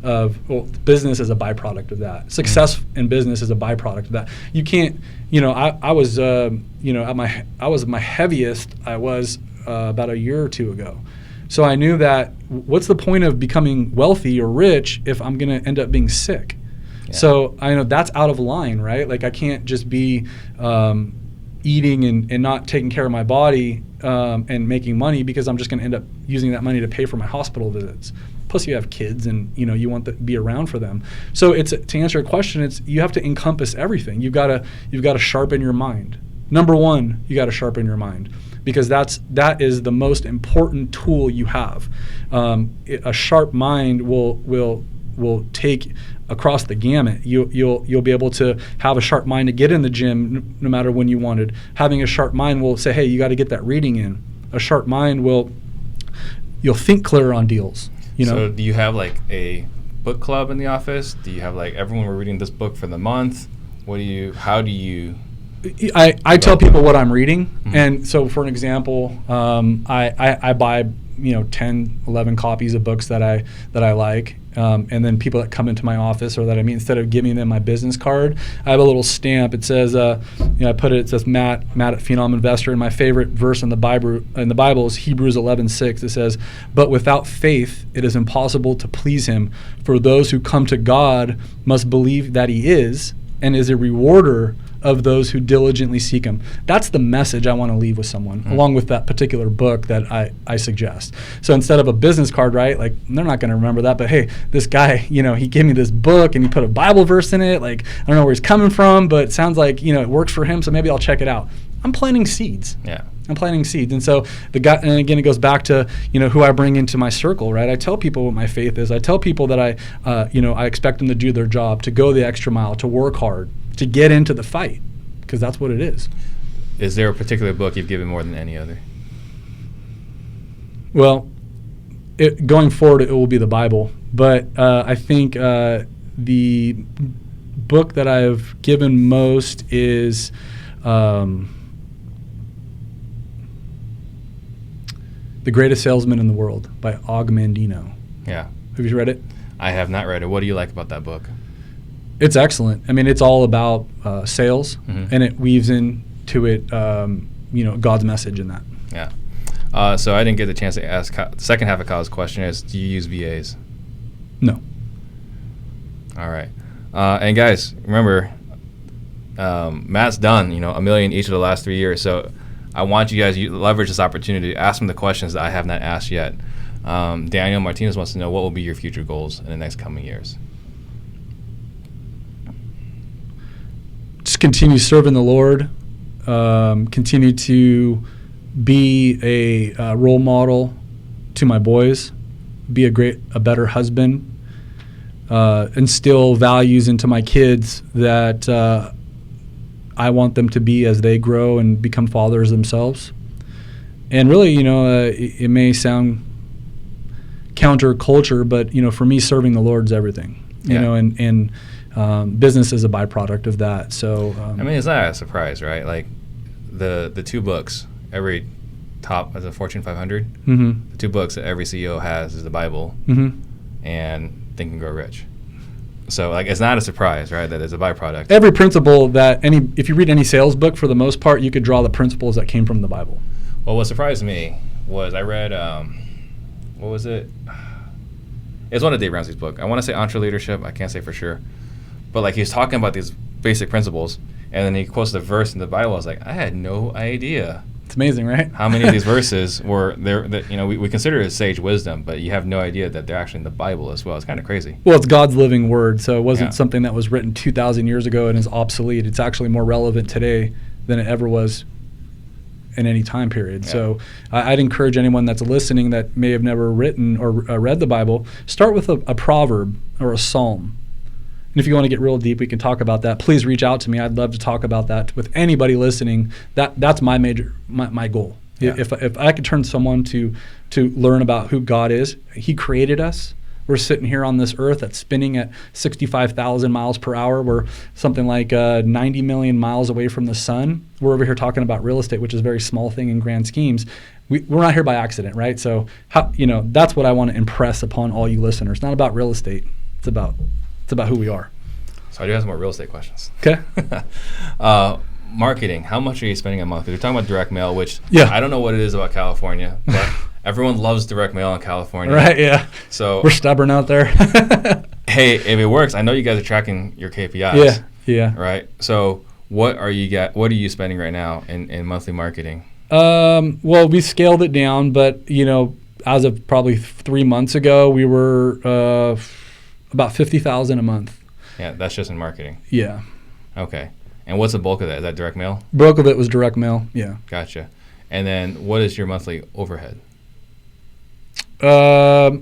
of business is a byproduct of that. Success mm-hmm. in business is a byproduct of that. You can't, I was my heaviest I was about a year or two ago. So I knew that what's the point of becoming wealthy or rich if I'm going to end up being sick? Yeah. So I know that's out of line, right? Like I can't just be eating and not taking care of my body and making money, because I'm just going to end up using that money to pay for my hospital visits. Plus, you have kids, and you want to be around for them. So it's to answer your question, it's you have to encompass everything. You've got to sharpen your mind. Number one, you got to sharpen your mind, because that is the most important tool you have. A sharp mind will take across the gamut. You'll be able to have a sharp mind to get in the gym no matter when you wanted. Having a sharp mind will say, hey, you got to get that reading in. A sharp mind you'll think clearer on deals. So do you have like a book club in the office? Do you have like everyone we're reading this book for the month? How do you? I tell people what I'm reading, mm-hmm. and so for an example, I buy 10, 11 copies of books that I like. And then people that come into my office or that I meet, instead of giving them my business card, I have a little stamp. It says, it says Matt at Phenom Investor. And my favorite verse in the Bible is Hebrews 11:6. It says, "But without faith, it is impossible to please Him. For those who come to God must believe that He is, and is a rewarder of those who diligently seek Him." That's the message I want to leave with someone, mm-hmm. along with that particular book that I suggest. So instead of a business card, right, like they're not going to remember that, but hey, this guy, he gave me this book and he put a Bible verse in it. Like, I don't know where he's coming from, but it sounds like, it works for him, so maybe I'll check it out. I'm planting seeds. Yeah. I'm planting seeds. And so and again, it goes back to, who I bring into my circle, right? I tell people what my faith is. I tell people that I expect them to do their job, to go the extra mile, to work hard, to get into the fight, because that's what it is. Is there a particular book you've given more than any other? Well, going forward, it will be the Bible. But I think the book that I've given most is The Greatest Salesman in the World by Og Mandino. Yeah. Have you read it? I have not read it. What do you like about that book? It's excellent. I mean, it's all about sales, and it weaves into it, God's message in that. Yeah. So I didn't get the chance to ask. The second half of Kyle's question is, do you use VAs? No. All right. And guys, remember, Matt's done, $1 million each of the last 3 years. So I want you guys to leverage this opportunity to ask him the questions that I have not asked yet. Daniel Martinez wants to know, what will be your future goals in the next coming years? Just continue serving the Lord. Continue to be a role model to my boys. Be a better husband. Instill values into my kids that I want them to be as they grow and become fathers themselves. And really, it may sound counterculture, but for me, serving the Lord's everything. And business is a byproduct of that. So it's not a surprise, right? Like the two books, every top as a Fortune 500, the two books that every CEO has is the Bible and Think and Grow Rich. So it's not a surprise, right, that it's a byproduct. Every principle if you read any sales book, for the most part, you could draw the principles that came from the Bible. Well, what surprised me was I read, what was it? It's one of Dave Ramsey's book. I want to say EntreLeadership. I can't say for sure. But he's talking about these basic principles, and then he quotes the verse in the Bible. I was like, I had no idea. It's amazing, right? How many of these verses were there that, we consider it as sage wisdom, but you have no idea that they're actually in the Bible as well. It's kind of crazy. Well, it's God's living word, so it wasn't something that was written 2,000 years ago and is obsolete. It's actually more relevant today than it ever was in any time period. Yeah. So I'd encourage anyone that's listening that may have never written or read the Bible, start with a proverb or a psalm. And if you want to get real deep, we can talk about that. Please reach out to me. I'd love to talk about that with anybody listening. That's my goal. Yeah. If I could turn someone to learn about who God is, He created us. We're sitting here on this earth that's spinning at 65,000 miles per hour. We're something like 90 million miles away from the sun. We're over here talking about real estate, which is a very small thing in grand schemes. We're not here by accident, right? So that's what I want to impress upon all you listeners. It's not about real estate. It's about who we are. So I do have some more real estate questions. Okay. Marketing. How much are you spending a month? Because we're talking about direct mail, which I don't know what it is about California, but everyone loves direct mail in California. Right, yeah. So we're stubborn out there. Hey, if it works, I know you guys are tracking your KPIs. Yeah. Right. So what are you spending right now in monthly marketing? Well, we scaled it down, but as of probably 3 months ago, we were about $50,000 a month. Yeah, that's just in marketing. Yeah. Okay. And what's the bulk of that? Is that direct mail? Bulk of it was direct mail. Yeah. Gotcha. And then what is your monthly overhead? Well,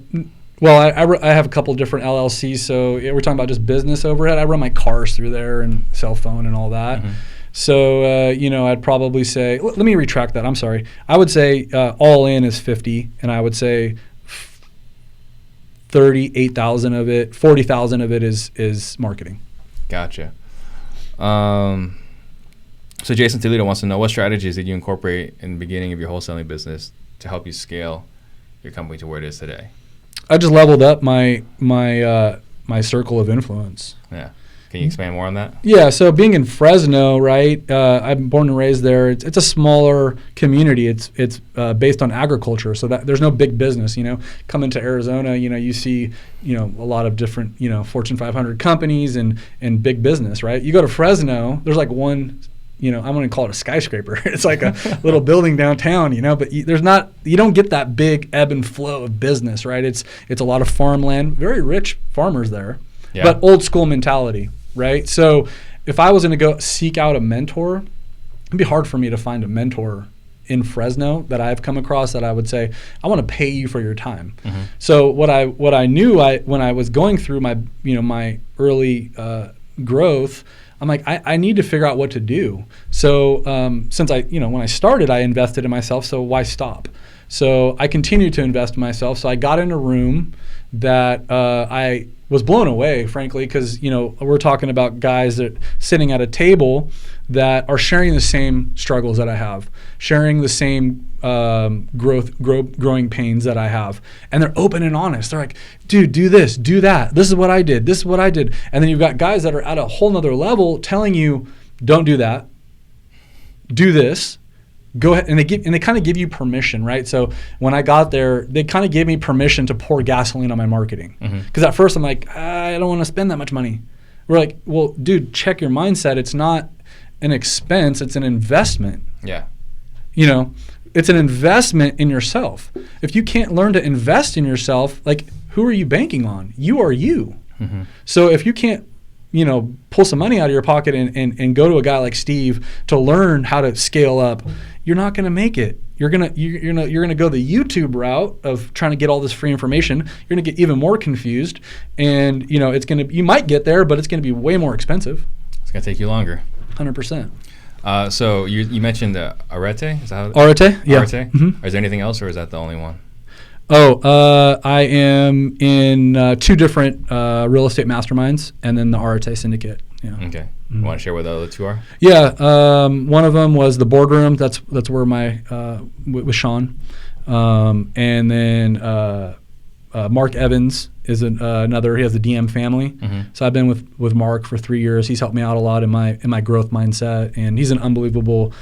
I have a couple of different LLCs, so we're talking about just business overhead. I run my cars through there and cell phone and all that. Mm-hmm. So, I'd probably say, let me retract that. I'm sorry. I would say all in is 50, and I would say 38,000 of it, 40,000 of it is marketing. Gotcha. So Jason Toledo wants to know, what strategies did you incorporate in the beginning of your wholesaling business to help you scale your company to where it is today? I just leveled up my circle of influence. Yeah. Can you expand more on that? Yeah. So being in Fresno, right? I'm born and raised there. It's a smaller community. It's based on agriculture, so that there's no big business. Coming to Arizona, you see, a lot of different, Fortune 500 companies and big business, right? You go to Fresno, there's like one. I'm going to call it a skyscraper. It's like a little building downtown, but you don't get that big ebb and flow of business, right? It's a lot of farmland, very rich farmers there, but old school mentality, right? So if I was going to go seek out a mentor, it'd be hard for me to find a mentor in Fresno that I've come across that I would say, I want to pay you for your time. Mm-hmm. So what I knew when I was going through my my early growth, I'm like, I need to figure out what to do. So since when I started, I invested in myself. So why stop? So I continued to invest in myself. So I got in a room that I was blown away, frankly, because we're talking about guys that sitting at a table that are sharing the same struggles that I have, sharing the same growing pains that I have, and they're open and honest. They're like, dude, do this, do that. This is what I did. This is what I did. And then you've got guys that are at a whole nother level telling you, don't do that, do this. Go ahead, and they kind of give you permission, right? So when I got there, they kind of gave me permission to pour gasoline on my marketing. Because at first I'm like, I don't want to spend that much money. We're like, well, dude, check your mindset. It's not an expense; it's an investment. Yeah. It's an investment in yourself. If you can't learn to invest in yourself, like, who are you banking on? You are you. Mm-hmm. So if you can't pull some money out of your pocket and go to a guy like Steve to learn how to scale up, you're not going to make it. You're gonna go the YouTube route of trying to get all this free information. You're gonna get even more confused, and you might get there, but it's gonna be way more expensive. It's gonna take you longer. 100%. So you mentioned Arete. Is that Arete? Yeah. Arete? Mm-hmm. Is there anything else, or is that the only one? I am in 2 different real estate masterminds, and then the Arete Syndicate. Yeah. Okay. You want to share what the other 2 are? Yeah. One of them was the boardroom. That's where my with Sean, and then Mark Evans is another. He has the DM family. Mm-hmm. So I've been with Mark for 3 years. He's helped me out a lot in my growth mindset, and he's an unbelievable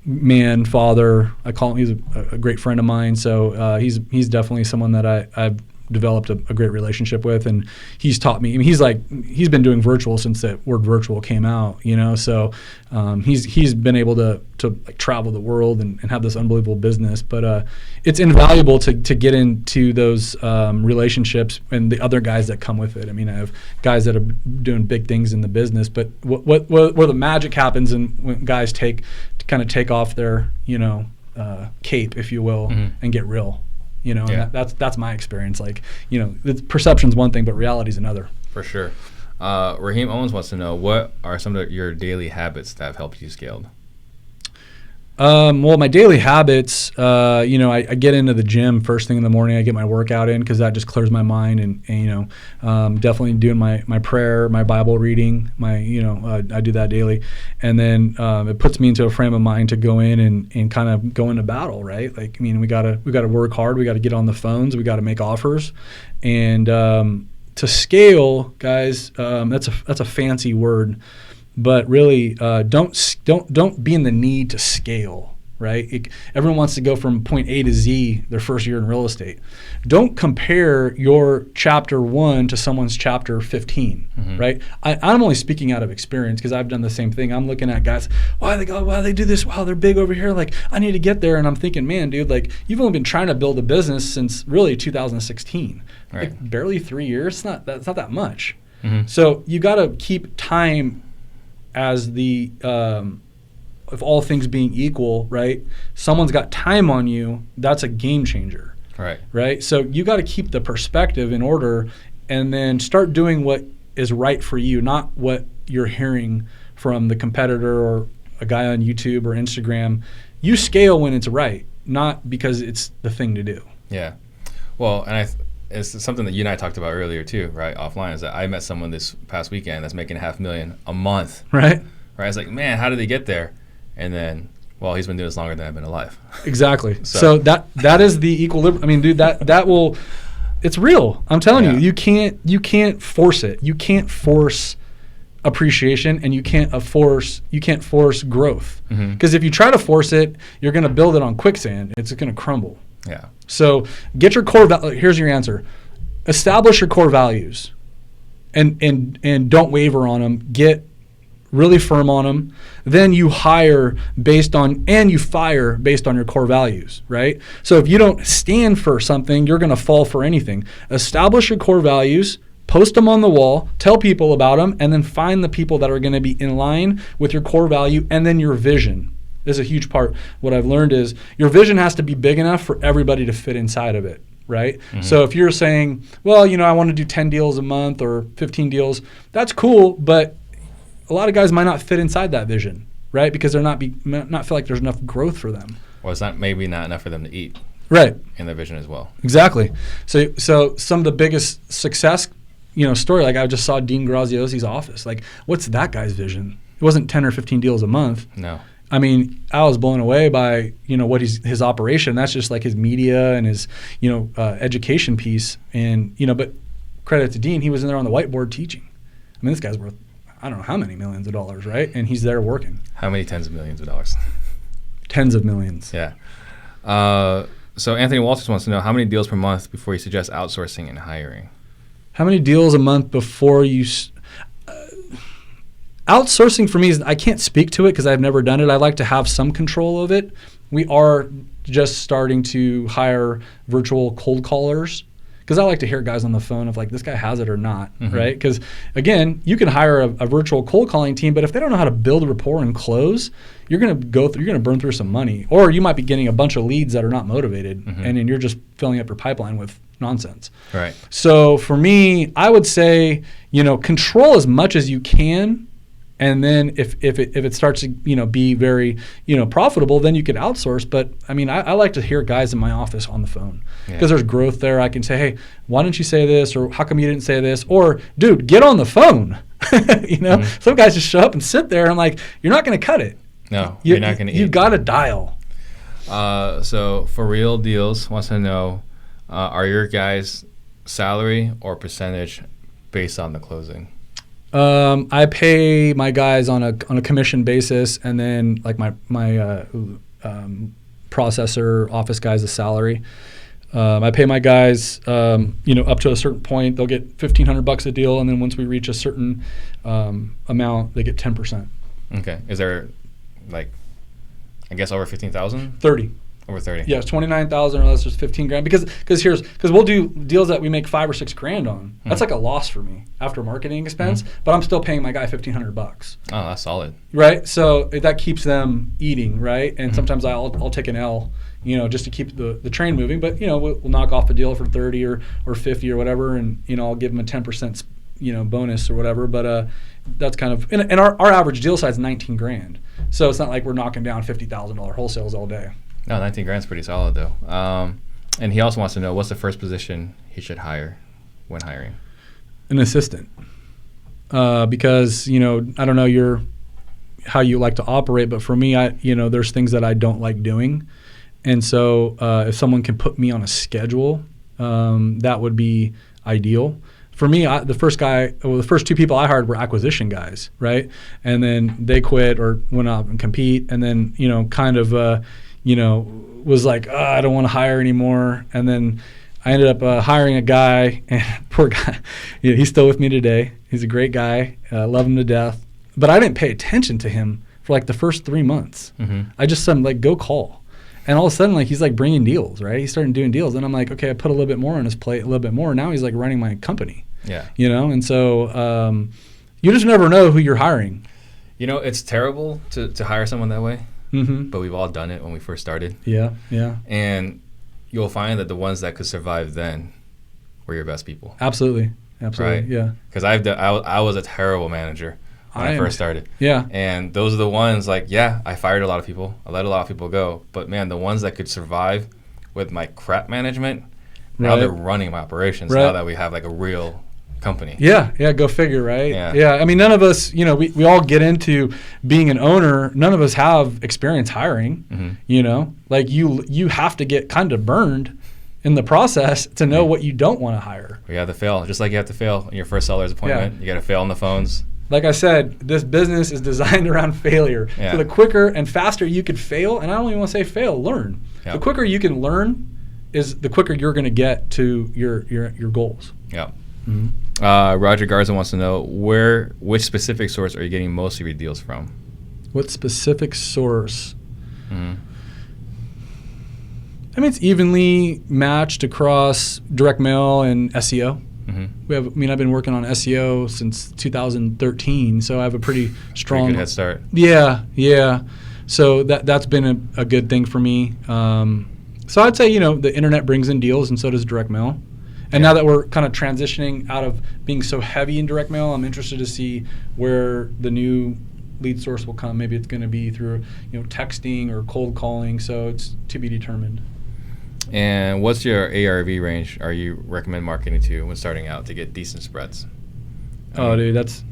man, father. I call him. He's a great friend of mine. So he's definitely someone that I've developed a great relationship with, and he's taught me. I mean, he's been doing virtual since that word virtual came out. So he's been able to like travel the world and have this unbelievable business. But it's invaluable to get into those relationships and the other guys that come with it. I mean, I have guys that are doing big things in the business, but where the magic happens and when guys take off their cape, if you will, mm-hmm. and get real. And that's my experience. Like, perception's one thing, but reality's another. For sure. Raheem Owens wants to know, what are some of your daily habits that have helped you scale? Well, my daily habits, I get into the gym first thing in the morning. I get my workout in because that just clears my mind, and definitely doing my prayer, my Bible reading, I do that daily, and then it puts me into a frame of mind to go in and kind of go into battle, right? Like, I mean, we gotta work hard. We gotta get on the phones. We gotta make offers, and to scale, guys, that's a fancy word. But really, don't be in the need to scale, right? Everyone wants to go from point A to Z their first year in real estate. Don't compare your chapter 1 to someone's chapter 15, mm-hmm. right? I'm only speaking out of experience because I've done the same thing. I'm looking at guys, why they do this? Wow, they're big over here. Like, I need to get there. And I'm thinking, man, dude, like, you've only been trying to build a business since really 2016. Right. Like, barely 3 years. It's not that much. Mm-hmm. So you got to keep time as the if all things being equal, right? Someone's got time on you, that's a game changer. Right? So you got to keep the perspective in order and then start doing what is right for you, not what you're hearing from the competitor or a guy on YouTube or Instagram. You scale when it's right, not because it's the thing to do. Yeah. Well, and it's something that you and I talked about earlier too, right? Offline, is that I met someone this past weekend that's making $500,000 a month. Right. I was like, man, how did they get there? And then, well, he's been doing this longer than I've been alive. Exactly. So that is the equilibrium. I mean, dude, that will, it's real. I'm telling you, you can't force it. You can't force appreciation, and you can't force growth. Because if you try to force it, you're going to build it on quicksand. It's going to crumble. Yeah. So get your core. Here's your answer: establish your core values, and don't waver on them. Get really firm on them. Then you hire based on, and you fire based on your core values. Right. So if you don't stand for something, you're going to fall for anything. Establish your core values. Post them on the wall. Tell people about them, and then find the people that are going to be in line with your core value, and then your vision. is a huge part. What I've learned is your vision has to be big enough for everybody to fit inside of it, right? Mm-hmm. So if you're saying, well, I want to do 10 deals a month or 15 deals, that's cool, but a lot of guys might not fit inside that vision, right? Because they're not feel like there's enough growth for them. Well, it's maybe not enough for them to eat. Right. In their vision as well. Exactly. So some of the biggest success, story, like I just saw Dean Graziosi's office. Like, what's that guy's vision? It wasn't 10 or 15 deals a month. No. I mean, I was blown away by, what his operation. That's just like his media and his, education piece. And, but credit to Dean, he was in there on the whiteboard teaching. I mean, this guy's worth, I don't know how many millions of dollars, right? And he's there working. How many tens of millions of dollars? Tens of millions. Yeah. So Anthony Walters wants to know how many deals per month before you suggest outsourcing and hiring? How many deals a month before you outsourcing for me is, I can't speak to it because I've never done it. I like to have some control of it. We are just starting to hire virtual cold callers because I like to hear guys on the phone of like, this guy has it or not, right? Because again, you can hire a virtual cold calling team, but if they don't know how to build rapport and close, you're going to burn through some money, or you might be getting a bunch of leads that are not motivated, and then you're just filling up your pipeline with nonsense. Right. So for me, I would say, control as much as you can. And then if it starts to be very profitable, then you could outsource. But I mean, I like to hear guys in my office on the phone because there's growth there. I can say, hey, why didn't you say this, or how come you didn't say this, or dude, get on the phone. Some guys just show up and sit there. And I'm like, you're not going to cut it. No, you're not going to. You got to dial. So for real deals, wants to know, are your guys' salary or percentage based on the closing? I pay my guys on a commission basis, and then like my processor office guys a salary. I pay my guys, up to a certain point, they'll get $1,500 a deal, and then once we reach a certain amount, they get 10%. Okay. Is there, like, I guess over 15,000? 30. Over 30. Yeah, it's 29,000 or less, just 15 grand. Because we'll do deals that we make $5 or $6 grand on. That's like a loss for me after marketing expense, but I'm still paying my guy $1,500. Oh, that's solid. Right, so that keeps them eating, right? And sometimes I'll take an L, just to keep the train moving. But we'll knock off a deal for 30 or 50 or whatever, and I'll give them a 10% bonus or whatever. But that's kind of and our average deal size is 19 grand. So it's not like we're knocking down $50,000 wholesales all day. No, 19 grand's pretty solid though. And he also wants to know, what's the first position he should hire when hiring? An assistant. Because, I don't know how you like to operate, but for me, there's things that I don't like doing. And so if someone can put me on a schedule, that would be ideal. For me, the first two people I hired were acquisition guys, right? And then they quit or went out and compete, and then, was like, I don't want to hire anymore. And then I ended up hiring a guy, and poor guy, he's still with me today. He's a great guy. Love him to death. But I didn't pay attention to him for like the first 3 months. I just said, like, go call. And all of a sudden, like, he's like bringing deals, right? He started doing deals. And I'm like, okay, I put a little bit more on his plate, a little bit more. Now he's like running my company. Yeah. And so you just never know who you're hiring. It's terrible to hire someone that way. But we've all done it when we first started. Yeah. And you'll find that the ones that could survive then were your best people. Absolutely. Right? Yeah. Because I was a terrible manager when I first started. Yeah. And those are the ones, like, I fired a lot of people. I let a lot of people go. But, man, the ones that could survive with my crap management, now they're running my operations now that we have, like, a real company. Yeah, go figure, right? Yeah. I mean, none of us, we all get into being an owner. None of us have experience hiring, Like, you have to get kind of burned in the process to know what you don't want to hire. We have to fail. Just like you have to fail in your first seller's appointment. You got to fail on the phones. Like I said, this business is designed around failure. Yeah. So the quicker and faster you could fail, and I don't even want to say fail, learn. Yep. The quicker you can learn is the quicker you're going to get to your goals. Yeah. Roger Garza wants to know, which specific source are you getting most of your deals from? What specific source? I mean, it's evenly matched across direct mail and SEO. I've been working on SEO since 2013, so I have a pretty strong pretty good head start. Yeah. So that's been a good thing for me. So I'd say, the internet brings in deals, and so does direct mail. And now that we're kind of transitioning out of being so heavy in direct mail, I'm interested to see where the new lead source will come. Maybe it's going to be through texting or cold calling. So it's to be determined. And what's your ARV range are you recommend marketing to when starting out to get decent spreads? Dude, that's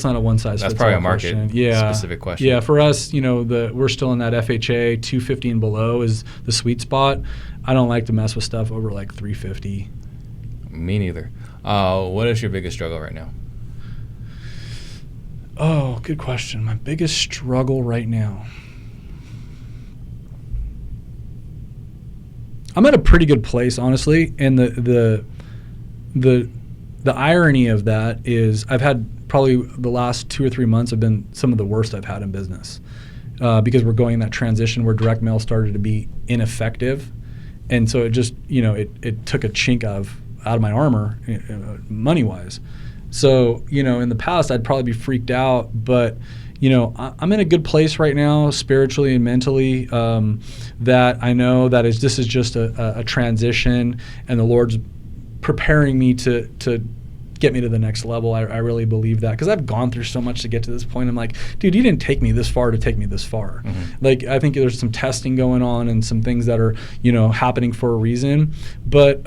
not a one size fits all. That's probably a market question. specific question. Yeah, for us, we're still in that FHA 250 and below is the sweet spot. I don't like to mess with stuff over like 350. Me neither. What is your biggest struggle right now? Oh, good question. My biggest struggle right now. I'm at a pretty good place, honestly, and the irony of that is I've had probably the last 2 or 3 months have been some of the worst I've had in business because we're going that transition where direct mail started to be ineffective, and so it just it took a chink out of my armor money wise. So in the past I'd probably be freaked out, but I'm in a good place right now, spiritually and mentally, that I know that this is just a transition, and the Lord's preparing me to get me to the next level. I really believe that because I've gone through so much to get to this point. I'm like, dude, you didn't take me this far to take me this far. Mm-hmm. Like, I think there's some testing going on and some things that are, happening for a reason. But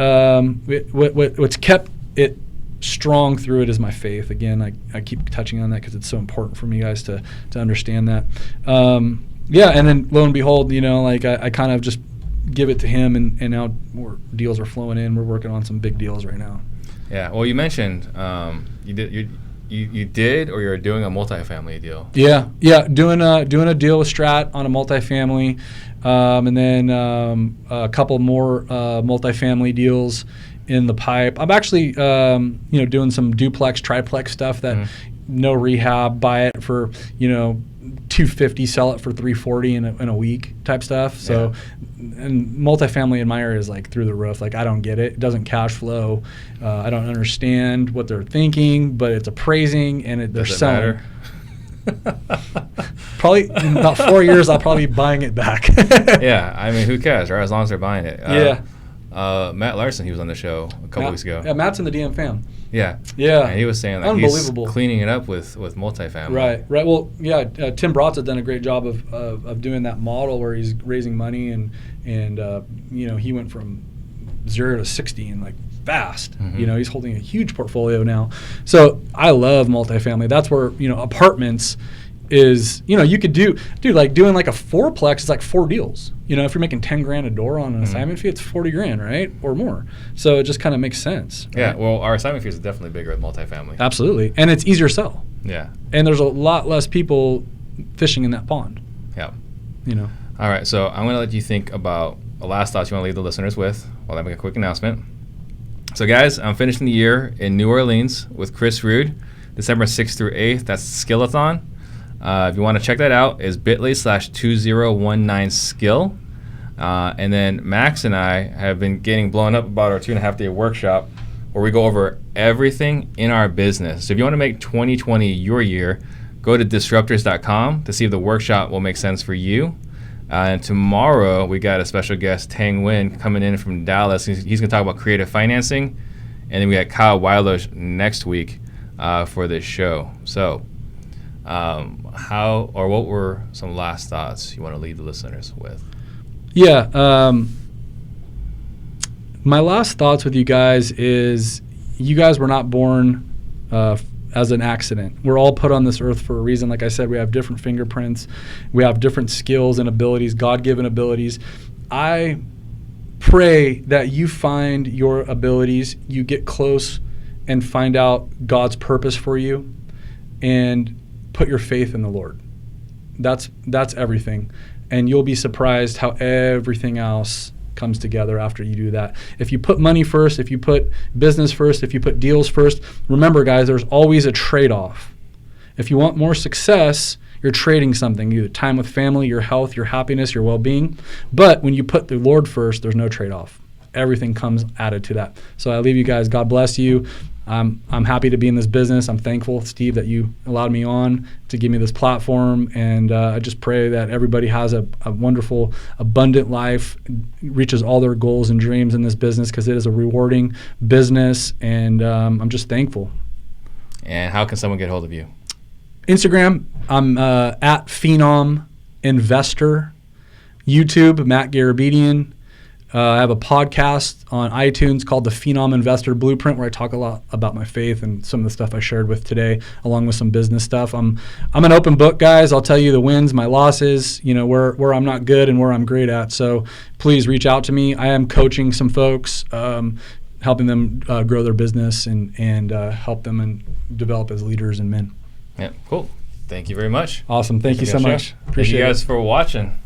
what's kept it strong through it is my faith. Again, I keep touching on that because it's so important for me guys to understand that. And then lo and behold, I kind of just give it to him, and now more deals are flowing in. We're working on some big deals right now. Yeah. Well, you mentioned you did or you're doing a multifamily deal. Yeah. Doing a deal with Strat on a multifamily, and then a couple more multifamily deals in the pipe. I'm actually doing some duplex, triplex stuff that no rehab, buy it for $250, sell it for $340 in a week type stuff. So, and multifamily in my area is like through the roof. Like, I don't get it. It doesn't cash flow. I don't understand what they're thinking, but it's appraising and they're selling. Probably in about 4 years, I'll probably be buying it back. Yeah, I mean, who cares, right? As long as they're buying it. Matt Larson, he was on the show a couple weeks ago. Yeah, Matt's in the DM fam. Yeah. And he was saying like he's cleaning it up with multifamily. Right. Well, Tim Bratz done a great job of doing that model where he's raising money and he went from 0 to 60 in like fast. Mm-hmm. He's holding a huge portfolio now. So I love multifamily. That's where apartments is, you could do like doing like a fourplex. It's like 4 deals. If you're making $10,000 a door on an assignment fee, it's $40,000, right, or more. So it just kind of makes sense. Right? Yeah. Well, our assignment fees are definitely bigger with multifamily. Absolutely, and it's easier to sell. Yeah. And there's a lot less people fishing in that pond. Yeah. All right. So I'm going to let you think about the last thoughts you want to leave the listeners with while I make a quick announcement. So guys, I'm finishing the year in New Orleans with Chris Rude, December 6th through 8th. That's Skillothon. If you want to check that out, is bit.ly/2019skill. And then Max and I have been getting blown up about our 2.5-day workshop where we go over everything in our business. So if you want to make 2020 your year, go to disruptors.com to see if the workshop will make sense for you. And tomorrow we got a special guest, Tang Nguyen, coming in from Dallas. He's going to talk about creative financing. And then we got Kyle Weiler next week for this show. So what were some last thoughts you want to leave the listeners with? Yeah. My last thoughts with you guys is you guys were not born as an accident. We're all put on this earth for a reason. Like I said, we have different fingerprints. We have different skills and abilities, God-given abilities. I pray that you find your abilities, you get close and find out God's purpose for you, and put your faith in the Lord. That's everything. And you'll be surprised how everything else comes together after you do that. If you put money first, if you put business first, if you put deals first, remember guys, there's always a trade-off. If you want more success, you're trading something, either time with family, your health, your happiness, your well-being. But when you put the Lord first, there's no trade-off. Everything comes added to that. So I leave you guys. God bless you. I'm happy to be in this business. I'm thankful, Steve, that you allowed me on to give me this platform. And I just pray that everybody has a wonderful, abundant life, reaches all their goals and dreams in this business, because it is a rewarding business. And I'm just thankful. And how can someone get hold of you? Instagram, I'm at Phenom Investor. YouTube, Matt Garabedian. I have a podcast on iTunes called the Phenom Investor Blueprint, where I talk a lot about my faith and some of the stuff I shared with today, along with some business stuff. I'm an open book, guys. I'll tell you the wins, my losses, where I'm not good and where I'm great at. So please reach out to me. I am coaching some folks, helping them grow their business and help them and develop as leaders and men. Yeah, cool. Thank you very much. Awesome. Thank you so much. Appreciate it. Thank you guys for watching.